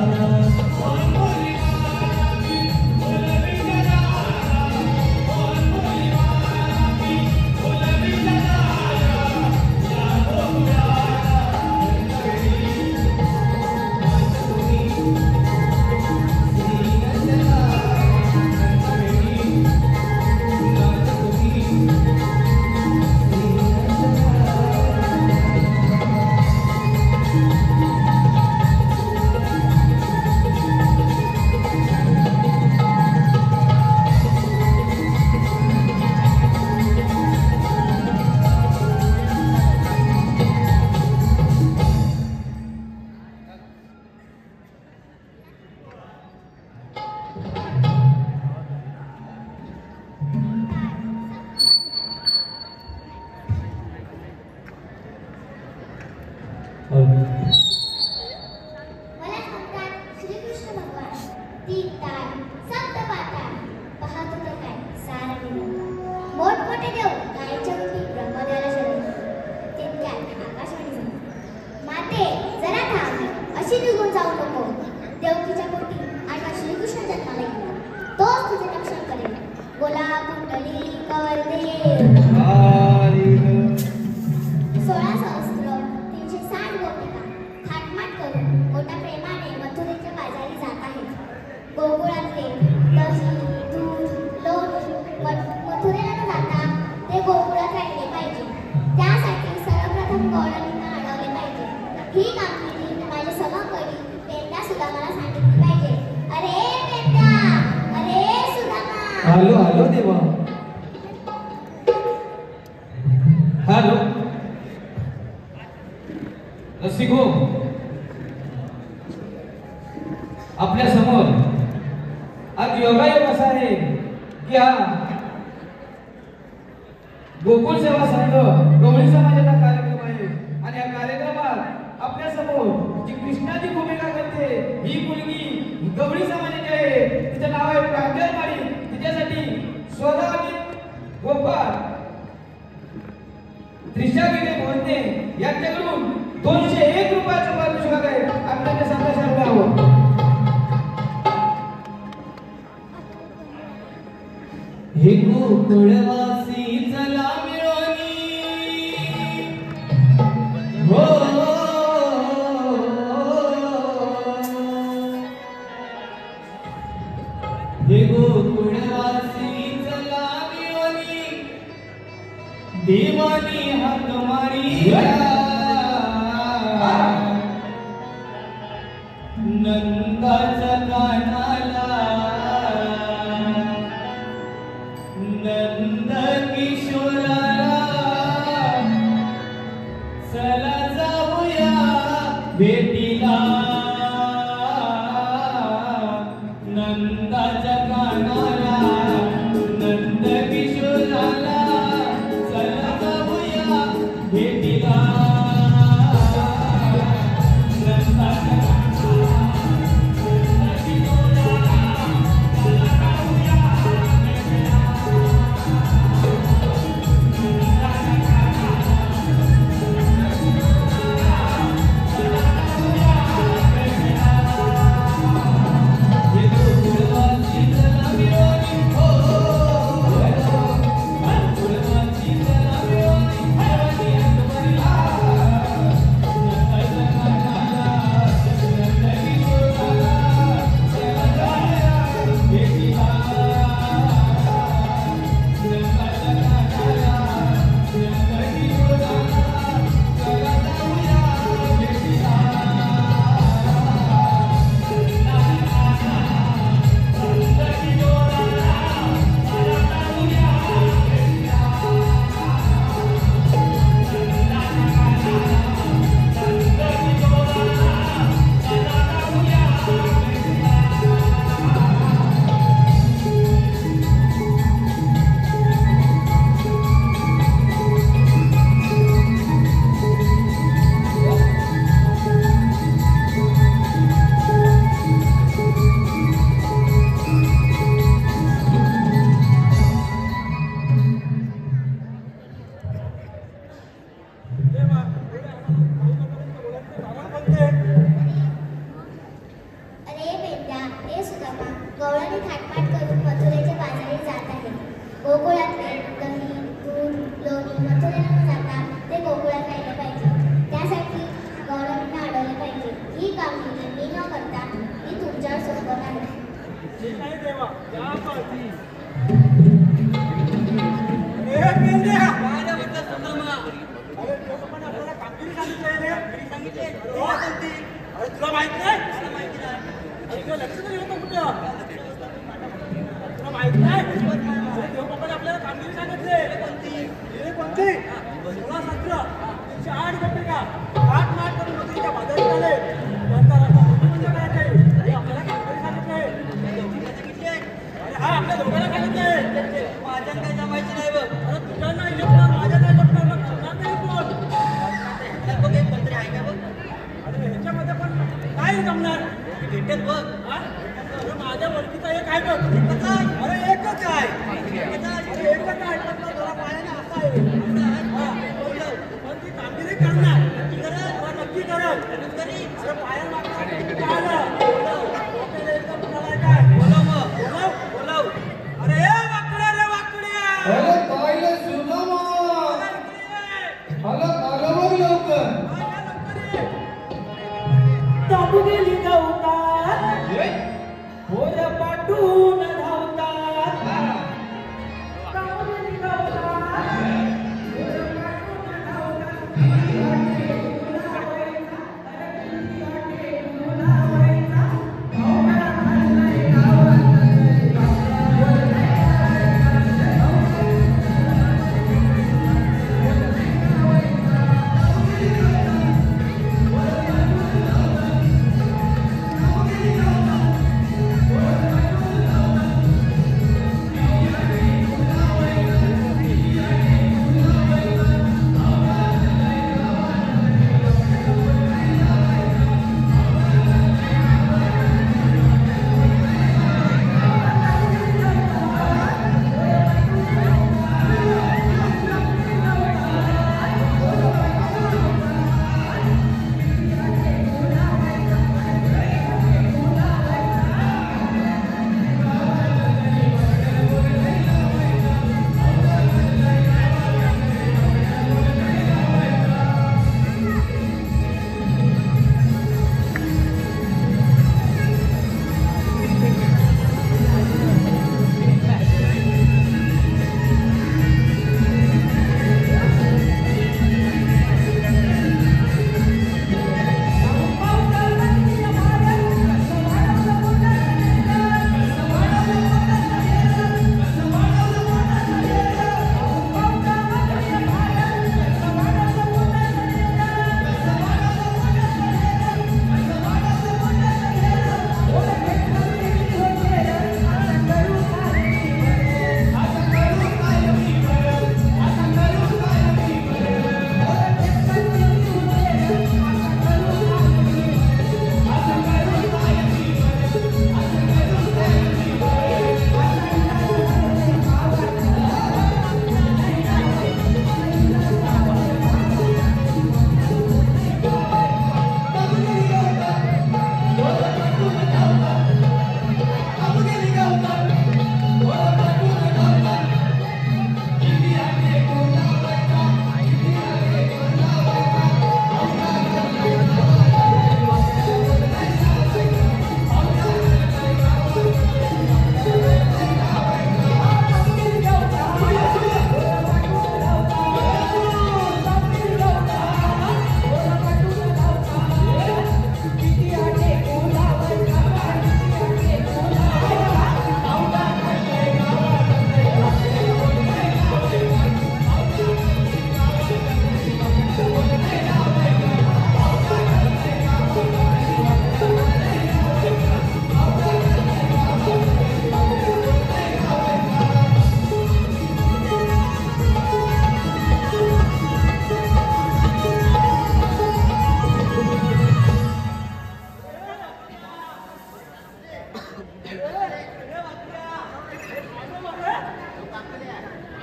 मला सांगतात श्रीकृष्ण भगवान तीन तार सप्त पाताळ पाहत होते काय सारा मोठमोठे देव गायच्या मुठी ब्रह्मदेवाला शरण तितक्यात आकाशवाणी झाली माते जरा थांब अशी निघून जाऊ नको देवकीच्या पोटी आता श्रीकृष्ण जन्माला येईल तोच तुझे रक्षण करेल बोला कुंडली कवरदेव 16 सहस्त्र 360 गोपिका थाटमाट करून मोठ्या प्रेमाने मथुरेच्या बाजारी जात आहेत गोकुळातले दही दूध लोणी मथुरेला न जाता ते गोकुळात राहिले पाहिजे त्यासाठी सर्वप्रथम गौडणींना अडवले पाहिजे ही कामगिरी माझ्या समकळी पेंड्या सुदामाला सांगितली पाहिजे अरे पेंड्या अरे सुदामा हॅलो हॅलो देवा हॅलो रसिको आपल्या समोर आज योगायोग असा आहे की हा गोकुळ सेवा संघ गवळी समाजाचा कार्यक्रम आहे आणि या कार्यक्रमात आपल्या समोर जी कृष्णाची भूमिका करते ही मुलगी गवळी समाजाची आहे तिचं नाव आहे प्रांजल माळी तिच्यासाठी स्वतः गोपाळ त्रिशा विजय मोहते यांच्याकडून 201 रुपयाचं पारितोषिक आहे आपल्याला संदेशात द्यावं हे गोकुळवासी चला मिळोनी हो हे गोकुळवासी चला मिळवणी देवानी हाक मारी नंदाच्या कानाला नंद किशोराला चला जाऊया भेटीला नंदाच्या कानाला नंद किशोराला चला जाऊया भेटीला नंदाच्या अरे बेटा, हे सुदामा, गवळणी थाटमाट करून मथुरेच्या बाजारी जात आहे. गोकुळातले दही, दूध, लोणी मथुरेला न जाता ते गोकुळात राहिले पाहिजे. त्यासाठी गवळणींना अडवले पाहिजे. ही कामगिरी मी न करता मी तुमच्यावर सोपवत आहे. ठीक आहे देवा, या पाठी. ए मेंढ्या, काय म्हणतात सुदामा? अरे देवबापाने आपल्याला कामगिरी सांगितली रे. सांगितले अरे तुला माहित नाही? मला माहिती नाही. अरे तुला लक्ष नाही होतं कुठं? तुला माहित नाही? अरे देवबापाने आपल्याला कामगिरी सांगितली. कोणती? 16-17 308 गोपिका थाटमाट करून मथुरेच्या बाजारी आले. नंतर आता म्हणजे काय ते? हे आपल्याला कामगिरी सांगितली. अरे हा आपल्या दोघांना सांगितलंय. माझ्या काय जमायचं नाही बघ. अरे तुझ्या नाही जमणार, माझ्या नाही जमणार, मग जमणार नाही कोण? त्यात बघ एक मंत्री आहे का बघ. अरे ह्याच्यामध्ये पण काय जमणार? भेटेल बघ. हा? अरे माझ्या वरतीचा एक आहे बघ. एकच आहे. अरे एकच आहे. अरे एकच आहे. पण तो जरा पायाने असा आहे. हा. पण ती कामगिरी करणार. नक्की करल. अरे पाया मागणार. काय आलं? डोक्याला एकदम कुणाला काय? बोलव मग. बोलव. अरे ए वाकड्या रे वाकड्या. अरे काय सुदामा मला कालवर लवकर दाबू गेली धावतात होर पाठून धावतात दाबू गेली धावतात होर पाठून धावतात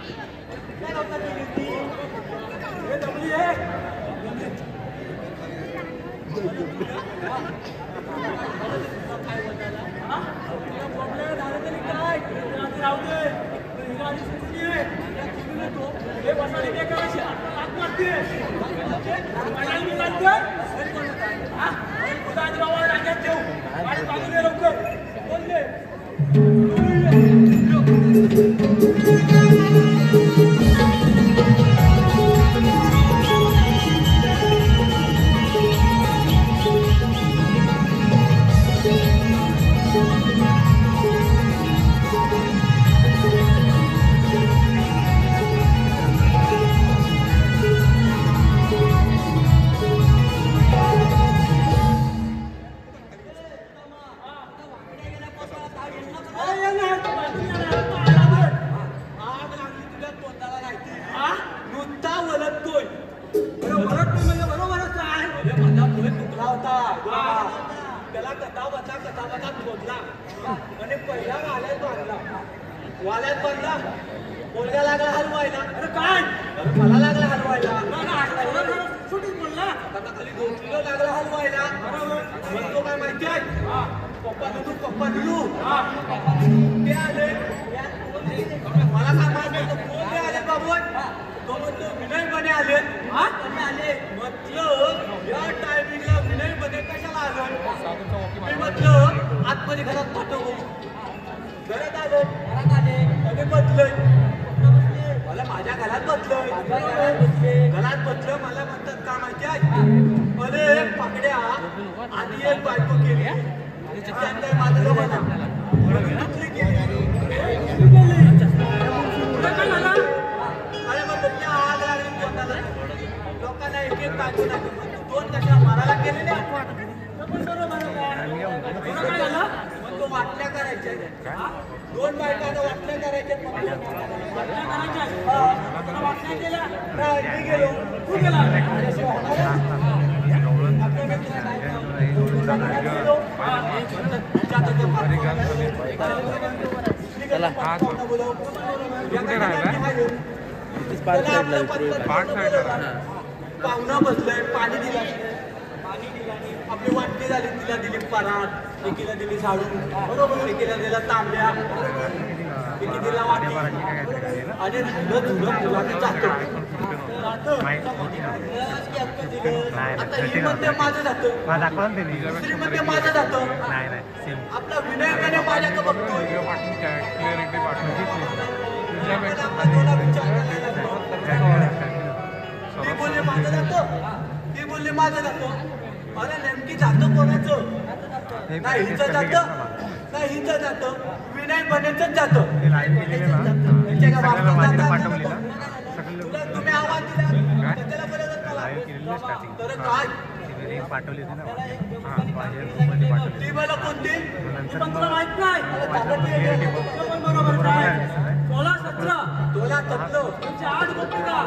काय नव्हता केली ती? हे जमली आहे. काय बोलायला? हा? तिला प्रॉब्लेम झालं तरी काय? राहू दे. हिला आधी सुटली आहे. या चुकीने तो हे बसाडी काय करायची? हात मारते. म्हणाली मी सांगतोय. हा? तुझा आजीबाबा रांगेत ठेव. आणि बाजूला ये लवकर. बोल दे. वाल्यात बनला मुलगा लागला हलवायला. अरे काय? मला लागला हलवायला. सुटीत बोलला. आता खाली 2 किलो लागला हलवायला. म्हणतो काय माहिती आहे? पप्पा दिलू ते आले. मला काय माहिती कोण आले बाबू? तो म्हणतो विनय बने आले. आले म्हटलं या टायमिंगला विनय बने कशाला आलं? मी म्हटलं आतमध्ये घरात पाठव. घरात आले आणि बसलोय. मला माझ्या घरात बसलोय. घरात बसलं. मला म्हणतात का माहिती आहे? अरे पाकड्या आधी एक बायको केली त्यानंतर माझं मला दुसरी केली. अरे मग तुमच्या आग लागली कोणाला? लोकांना एक एक बायको नाही 2 कशा मारायला केलेल्या. तो वाटल्या करायच्या 2 बायकांना वाटल्या करायच्या. वाटल्या केल्या. मी गेलो. तू गेला. पाहुणा बसलाय. पाणी दिला. आपली वाटणी झाली. तिला दिली परात. एकीला दिली झाडून. बरोबर. एकीला दिला तांब्या. एकी दिला वाटी. आणि धुणं फुलाने जातो. आता ही मध्ये माझं जातं. दुसरीमध्ये माझं जातं. आपला विनय त्याने माझ्याकडे बघतोय. ती बोलले माझं जातं. ती बोलले माझं जातं. अरे नेमकी जातं कोणाचं? नाही हिचं जातं. नाही हिचं जातं. विनय बनेचंच जातं. तुम्ही आवाज दिला त्याला तर काय पाठवली होती ना ती मला कोणती? पण तुला माहित नाही. 16-17 तुमचे 8 गोपिका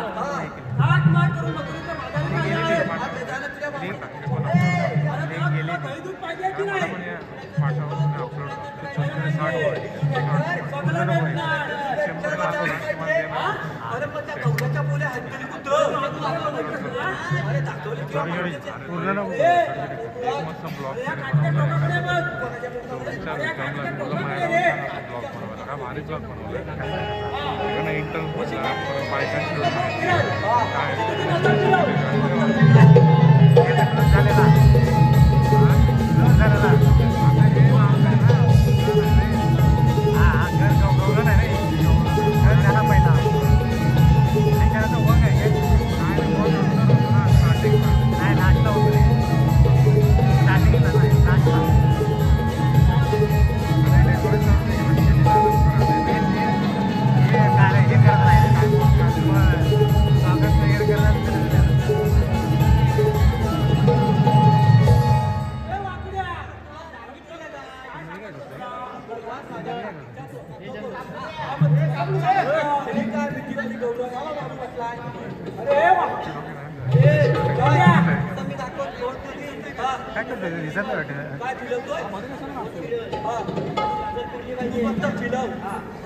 8 माठ करून मथुरेच्या बाजारात आले आहेत. दूध पाहिजे की नाही? सगळं भेटणार. अरे पण त्या गवऱ्याच्या बोल्या हत्तीने कुठं? अरे दाखवली पूर्ण मस्त ब्लॉग भारी ब्लॉग बनवला इंटरव्ह्यू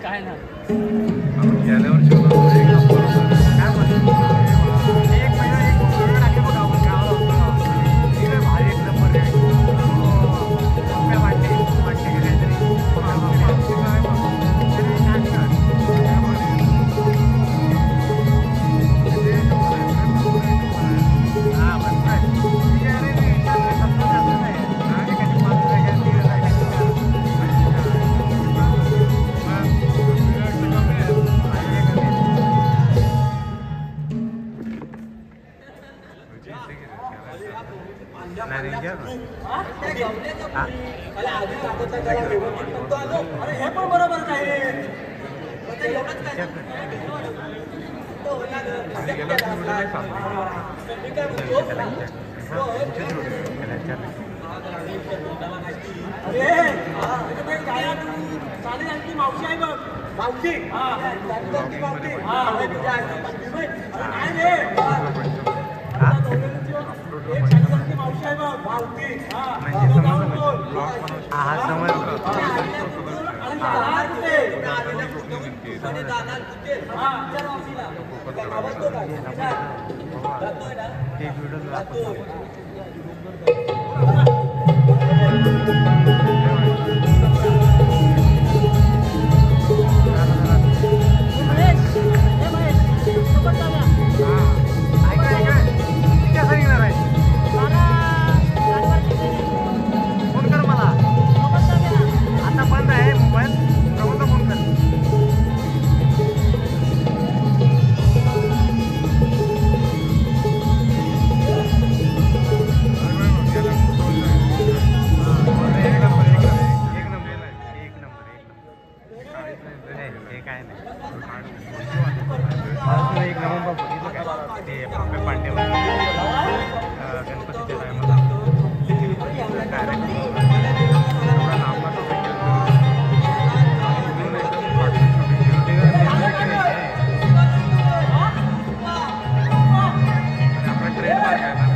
काय ना गेल्या वर्षी होता तो एक नंबर होता. काय म्हणतो एक महिना एक व्हिडिओ टाकले बघा आपण गावाला होतो. ठीक आहे भारी एक नंबर आहे. काय वाटते वाटते की काहीतरी काय हा म्हणतात ठीक आहे रे समजा जास्त नाही आणि काही 5 अरे हे पण बरोबर काय रे एवढंच काय मावशी आहे बघ मावशी मावशी आहे बघ मावशी हा समज एक व्हिडिओ फोन कर मला आता बंद आहे मोबाईल प्रभूचा फोन कर काय नाही एक नवंबर बघितलं काय ते आपल्या पांड्यावर गणपतीच्या टायमाला कार्यक्रम आपला ट्रेडमार्क आहे ना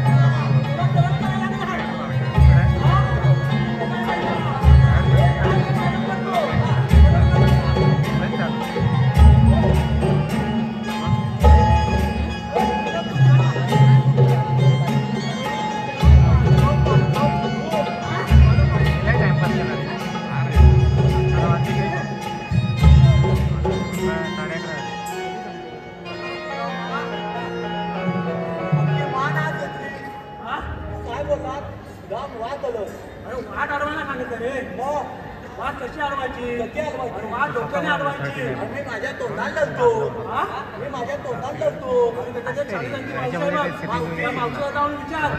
वाट अडवायला सांगितलं रे वाट कशी अडवायची वाट डोक्याने अडवायची मी माझ्या तोंडात लावतो मी माझ्या तोंडात लावतो मावशीला जाऊन विचार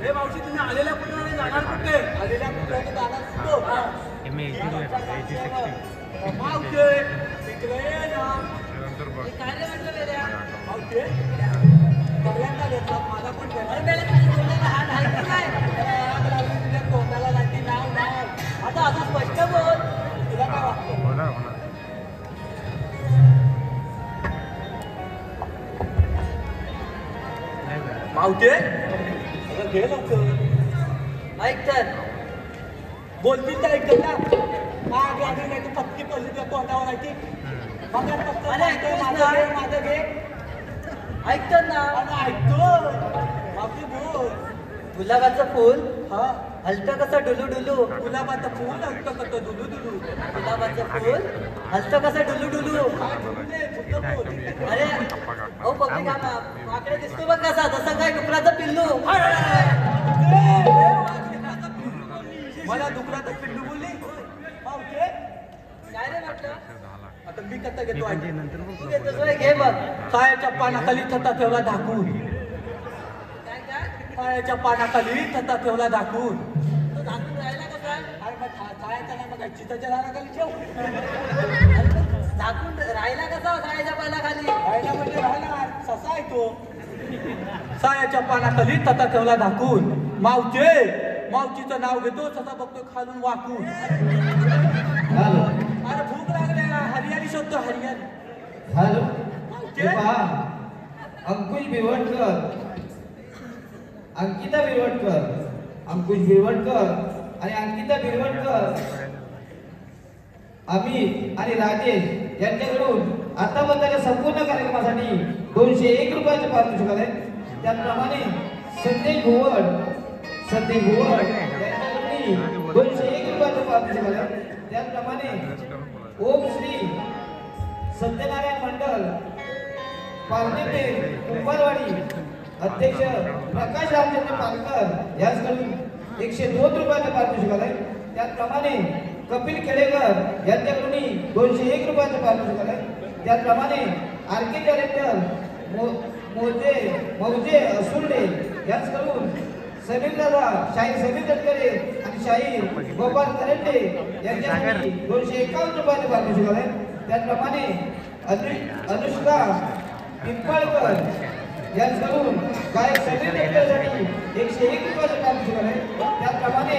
हे मावशी तुम्ही आलेल्या कुठे जाणार कुठे आलेल्या कुठे जाणार कुठं मावशी तिकडे ना मावशी सगळ्यांना घेतला माझा पण तुझ्या तोंडाला लागते नाव नाव आता असं स्पष्ट बोल तुला काय वाटतं मावते अगं घे लवकर ऐक तर बोलतील तर ऐकत ना माग लागली नाही तर पत्की पडली त्या तोंडावर आहे ती माझं घे ऐकतात ना ऐकतो मावशी बोल गुलाबाचं फूल हा हलतं कसं डुलू डुलू गुलाबाचं फूल हलतं कसं डुलू डुलू गुलाबाचं फूल हलतं कसं डुलू डुलू अरे ओ पब्लिक आकडे दिसतो बघ कसा तसं काय डुकराचं पिल्लू मला डुकराचं पिल्लू बोलली काय रे म्हटलं आता मी कसा घेतो तू घेतोस होय, घे बघ सायाच्या पानाखाली छता ठेवला झाकून काय काय सायाच्या पानाखाली छता ठेवला झाकून तो झाकून राहिला कसा अरे मग सायाचा नाही मग चिताच्या झाडाखाली ठेव झाकून राहिला कसा सायाच्या पानाखाली राहिला म्हणजे राहिला ससा आहे तो सायाच्या पानाखाली छता ठेवला झाकून मावशीचं नाव घेतो ससा बघतो खालून वाकून अरे भूक लागल्या हरियाली शोधतो हरियाली हॅलो मावशी हे पहा अंकुश भिवंडकर अंकिता भिवंडकर अंकुश भिवंडकर आणि अंकिता भिवंडकर अमित आणि राजेश यांच्याकडून आतापर्यंतच्या संपूर्ण कार्यक्रमासाठी 201 रुपयाचे पारितोषिक आले. त्याचप्रमाणे संदेश भुवड यांच्याकडून 201 रुपयाचे पारितोषिक आले. त्याचप्रमाणे ओम श्री सत्यनारायण मंडळ पारनेते कुंभारवाडी अध्यक्ष प्रकाश रामचंद्र पालकर यांच्याकडून 102 रुपयाचे पारितोषिक आले. त्याचप्रमाणे कपिल केळेकर यांच्याकडून 201 रुपयाचे पारितोषिक आले. त्याचप्रमाणे आरके डायरेक्टर मौजे असुर्डे यांच्याकडून समीर दादा शाहीर समीर तटकरे आणि शाहीर गोपाल करंडे यांच्याकडून 251 रुपयाचे पारितोषिक आले. त्याचप्रमाणे अनुष्का पिंपळकर यांच्याकडून गायक समीर तटकरेसाठी 101 रुपयाचे पारितोषिक आले. त्याचप्रमाणे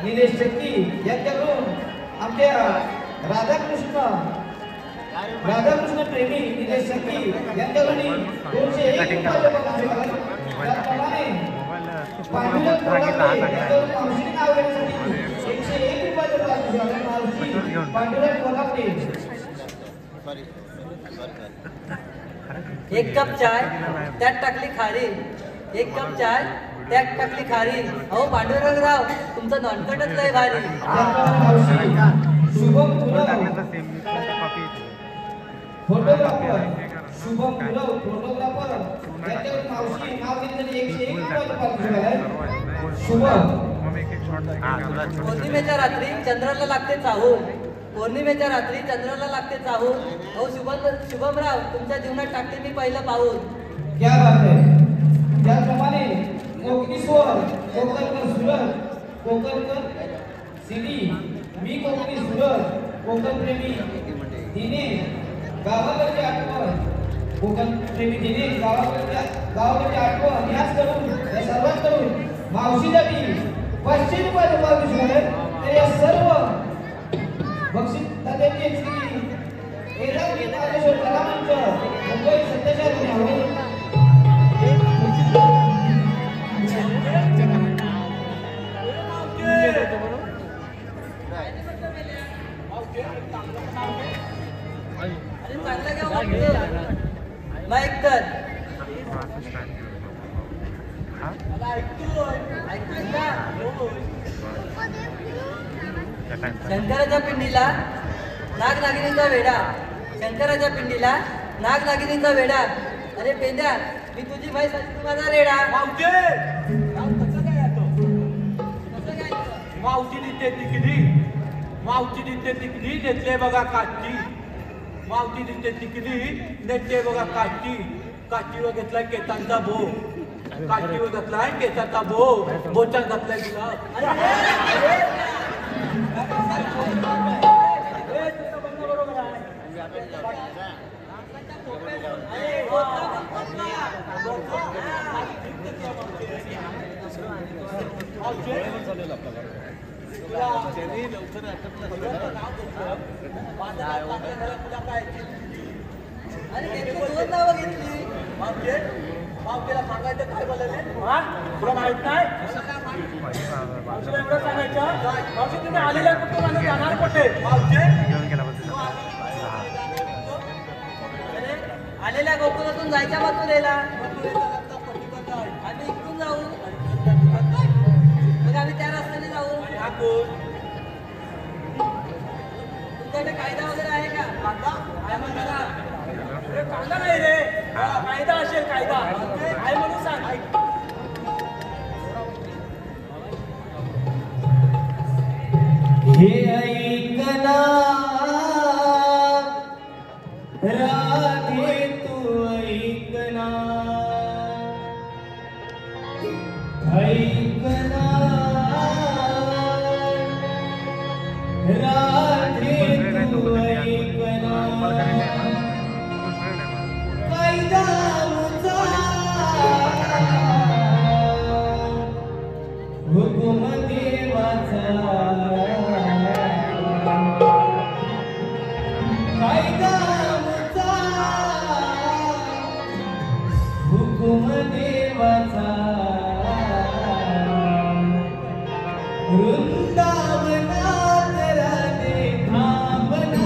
निलेश शेट्टी यांच्याकडून आमच्या राधाकृष्ण प्रेमी निलेश शेट्टी यांच्याकडून 201 रुपयाचे पारितोषिक आले. त्याचप्रमाणे पांडुरंग कोल्हापुरे यांच्याकडून मावशी नाव घेण्यासाठी 101 रुपयाचे पारितोषिक आले. मावशी पांडुरंग कोल्हापुरे. एक कप चाय त्यात टाकली खारी, एक कप चाय त्यात टाकली खारी. अहो पांडुरंगराव तुमचं नॉनकटच लय भारी. शुभम गुरव फोटोग्राफर यांच्याकडून मावशी नाव घेण्यासाठी 101 रुपयाचे पारितोषिक आले. शुभम पौर्णिमेच्या रात्री चंद्राला लागते चाहूल, पौर्णिमेच्या रात्री चंद्राला लागते चाहूल. अहो शुभमराव तुमच्या जीवनात टाकते मी पहिलं पाऊल. क्या बात है. त्याचप्रमाणे कोकणीश्वर कोकणकर सिडी मी कोकणी सुरत कोकण प्रेमी दिने गावाकडची आठवण कोकण प्रेमी दिने गावाकडची आठवण याच करून या सर्वात करून मावशीसाठी 500 रुपयाचे पारितोषिक आले. तर या सर्व बक्षीस दात्यांची स्थिती एलागी नागेश्वर कलामंच मुंबई सत्याचार न्यावे. माईक तर शंकराच्या पिंडीला नागनागिनीचा वेडा, शंकराच्या पिंडीला नागनागिनीचा वेडा. अरे पेंद्या मी तुझी माई तू माझा रेडा. मावची दिसते तिकली नेटले बघा काठी, मावची दिसते तिकली नेटले बघा काठी. काठीवर घेतलाय केसांचा भो, काठीवर घातलाय केसाचा भो, बोटात घातलाय तुला. मावशीला सांगायचं काय बोलायचं तुला माहित नाही. मावशीला एवढं सांगायचं मावशी तुम्ही आलेल्या कुठे मला जाणार कुठे. मावशी आलेल्या गोकुळातून जायच्या मथुरेला आम्ही इकडून जाऊ, मग आम्ही त्या रस्त्याने जाऊ. तुमच्याकडे कायदा वगैरे आहे का. कायदा नाही रे, कायदा असेल कायदा आहे म्हणून सांग. हे ऐकना राधे तू ऐकना, ऐकना राधे तू ऐकना. कायदा हुकुम देवाचा, कायदा हुकुम देवाचा. वृंदावनात राधे थांबना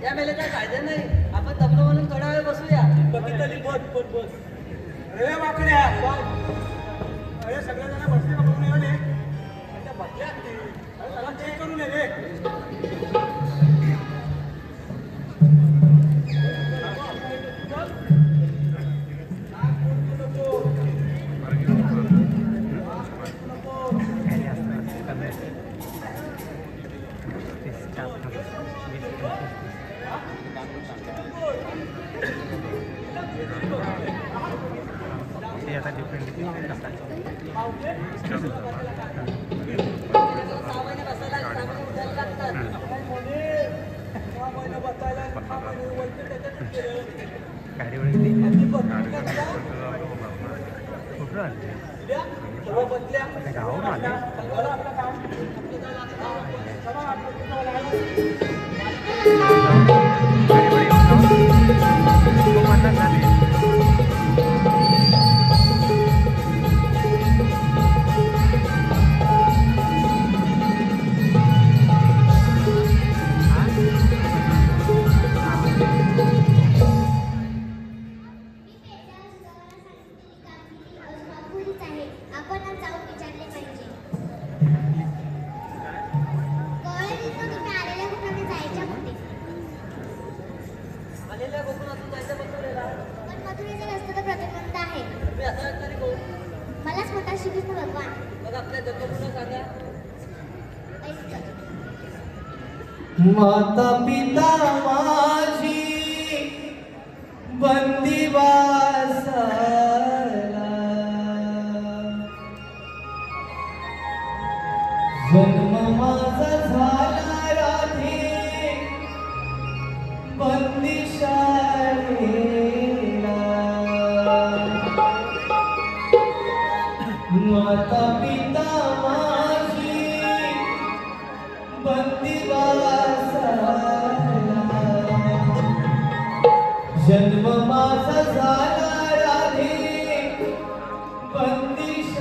या मेले काय फायदा नाही. आपण दमलो म्हणून थोडा वेळ बसूया. बघितली बस. अरे वाकड्या अरे सगळेजण बसले का बघून येऊ त्या बसल्या अरे सगळं चेक करून ये रे. माता पिता माझी बंदिवासाला जन्म माझा झाला राधे बंदिशाळेला. माता पिता माझी बंदिवासाला जन्म माझा झाला राधे बंदिशाळेला.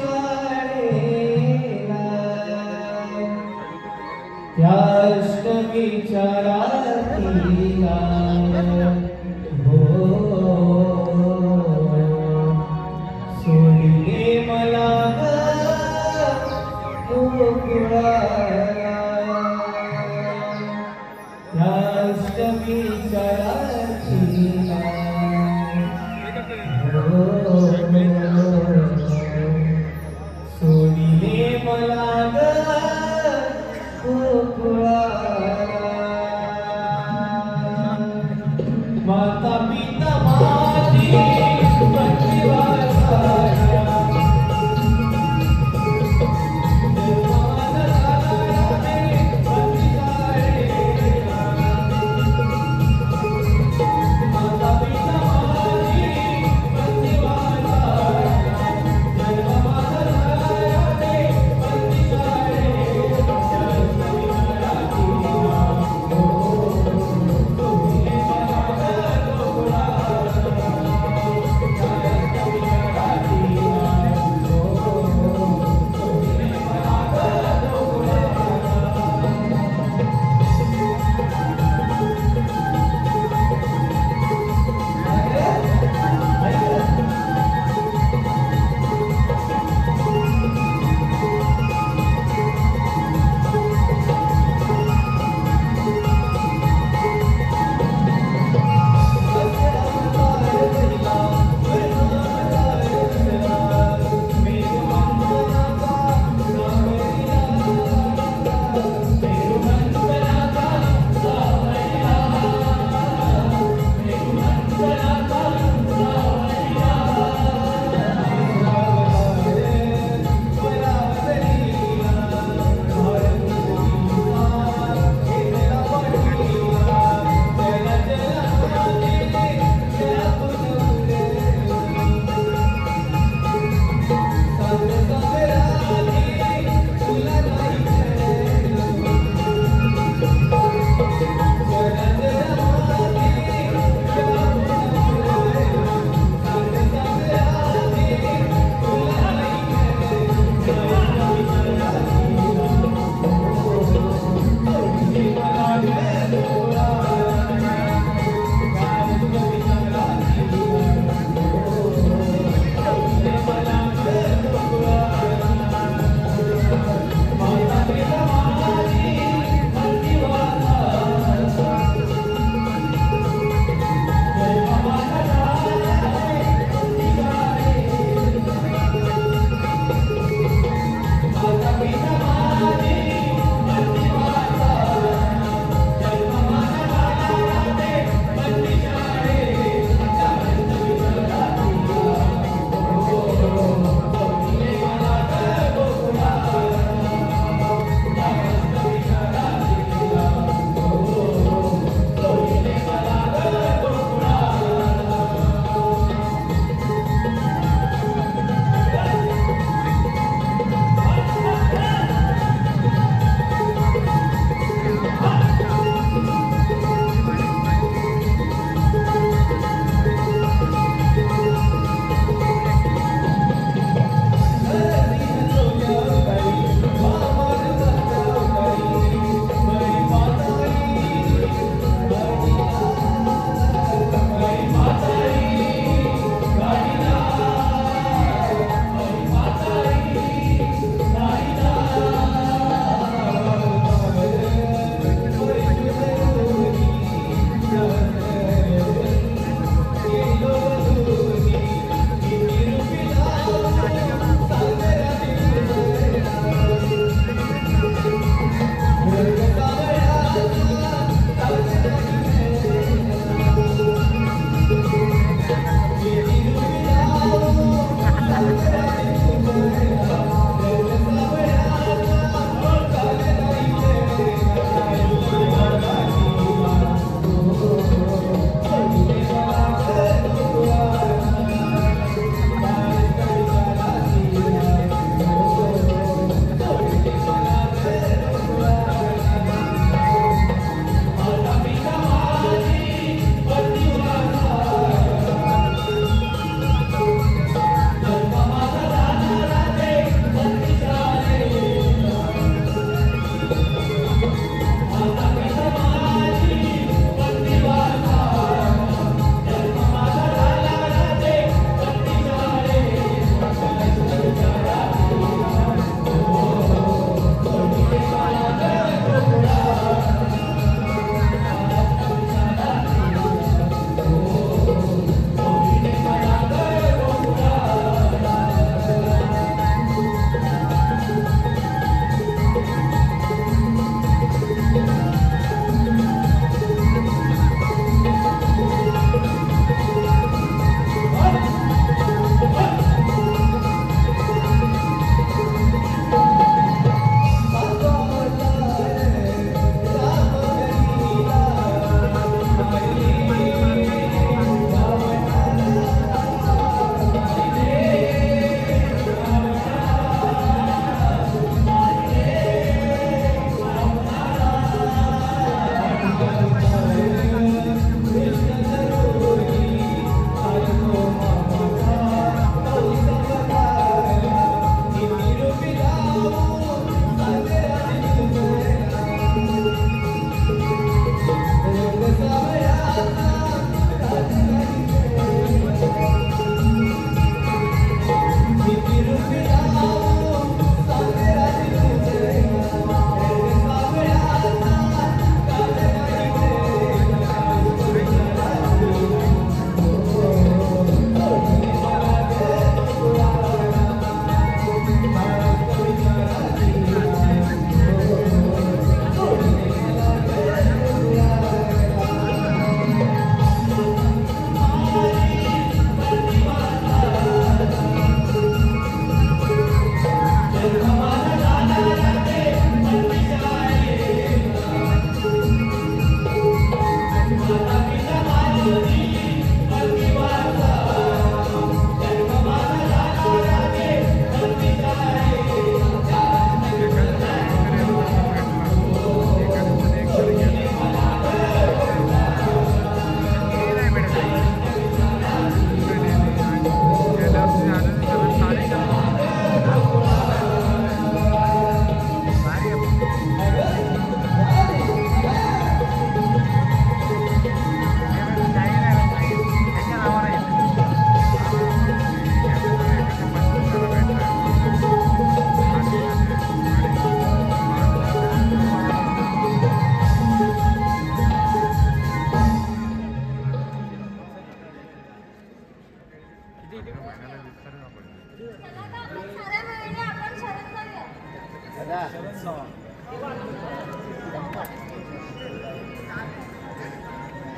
त्या अष्टमीच्या रात्रीला हो सोडले मला गोकुळाला. त्या अष्टमीच्या रात्रीला सोडले मला गोकुळाला. माता पिता माझी बंदिवासाला Bye.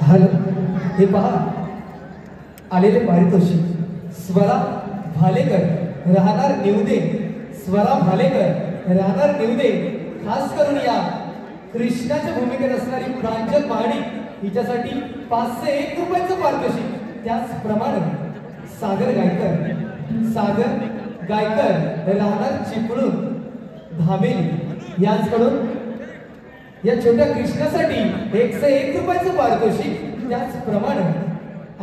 हॅलो, हे पहा आलेले पारितोषिक. स्वरा भालेकर राहणार निवदे, स्वरा भालेकर राहणार निवदे. खास करून या कृष्णाच्या भूमिकेत असणारी प्रांजल महाडिक हिच्यासाठी 501 रुपयाचं पारितोषिक. त्याचप्रमाणे सागर गायकर राहणार चिपळूण धामेली यांच्याकडून या छोट्या कृष्णासाठी 101 रुपयाचं पारितोषिक. त्याचप्रमाणे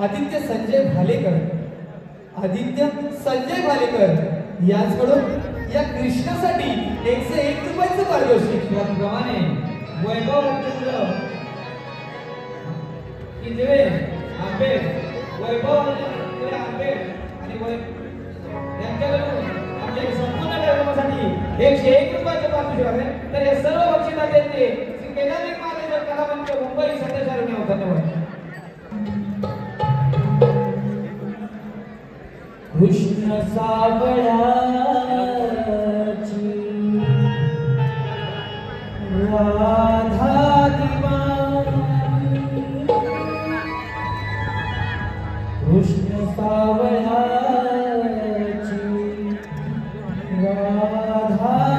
आदित्य संजय भालेकर यांच्याकडून या कृष्णासाठी 101 रुपयाचं पारितोषिक. त्याप्रमाणे वैभव किंजवे आंबे, वैभव आंबे आणि यांच्याकडून आमच्या संपूर्ण कार्यक्रमासाठी 101 रुपयाचं पारितोषिक आहे. तर हे सर्व बक्षिसाचे श्री केदारी महाराज कलामंच मुंबई सत्याचार नाव. धन्यवाद. कृष्ण सावळाची राधा दिवाणी, कृष्ण सावळाची राधा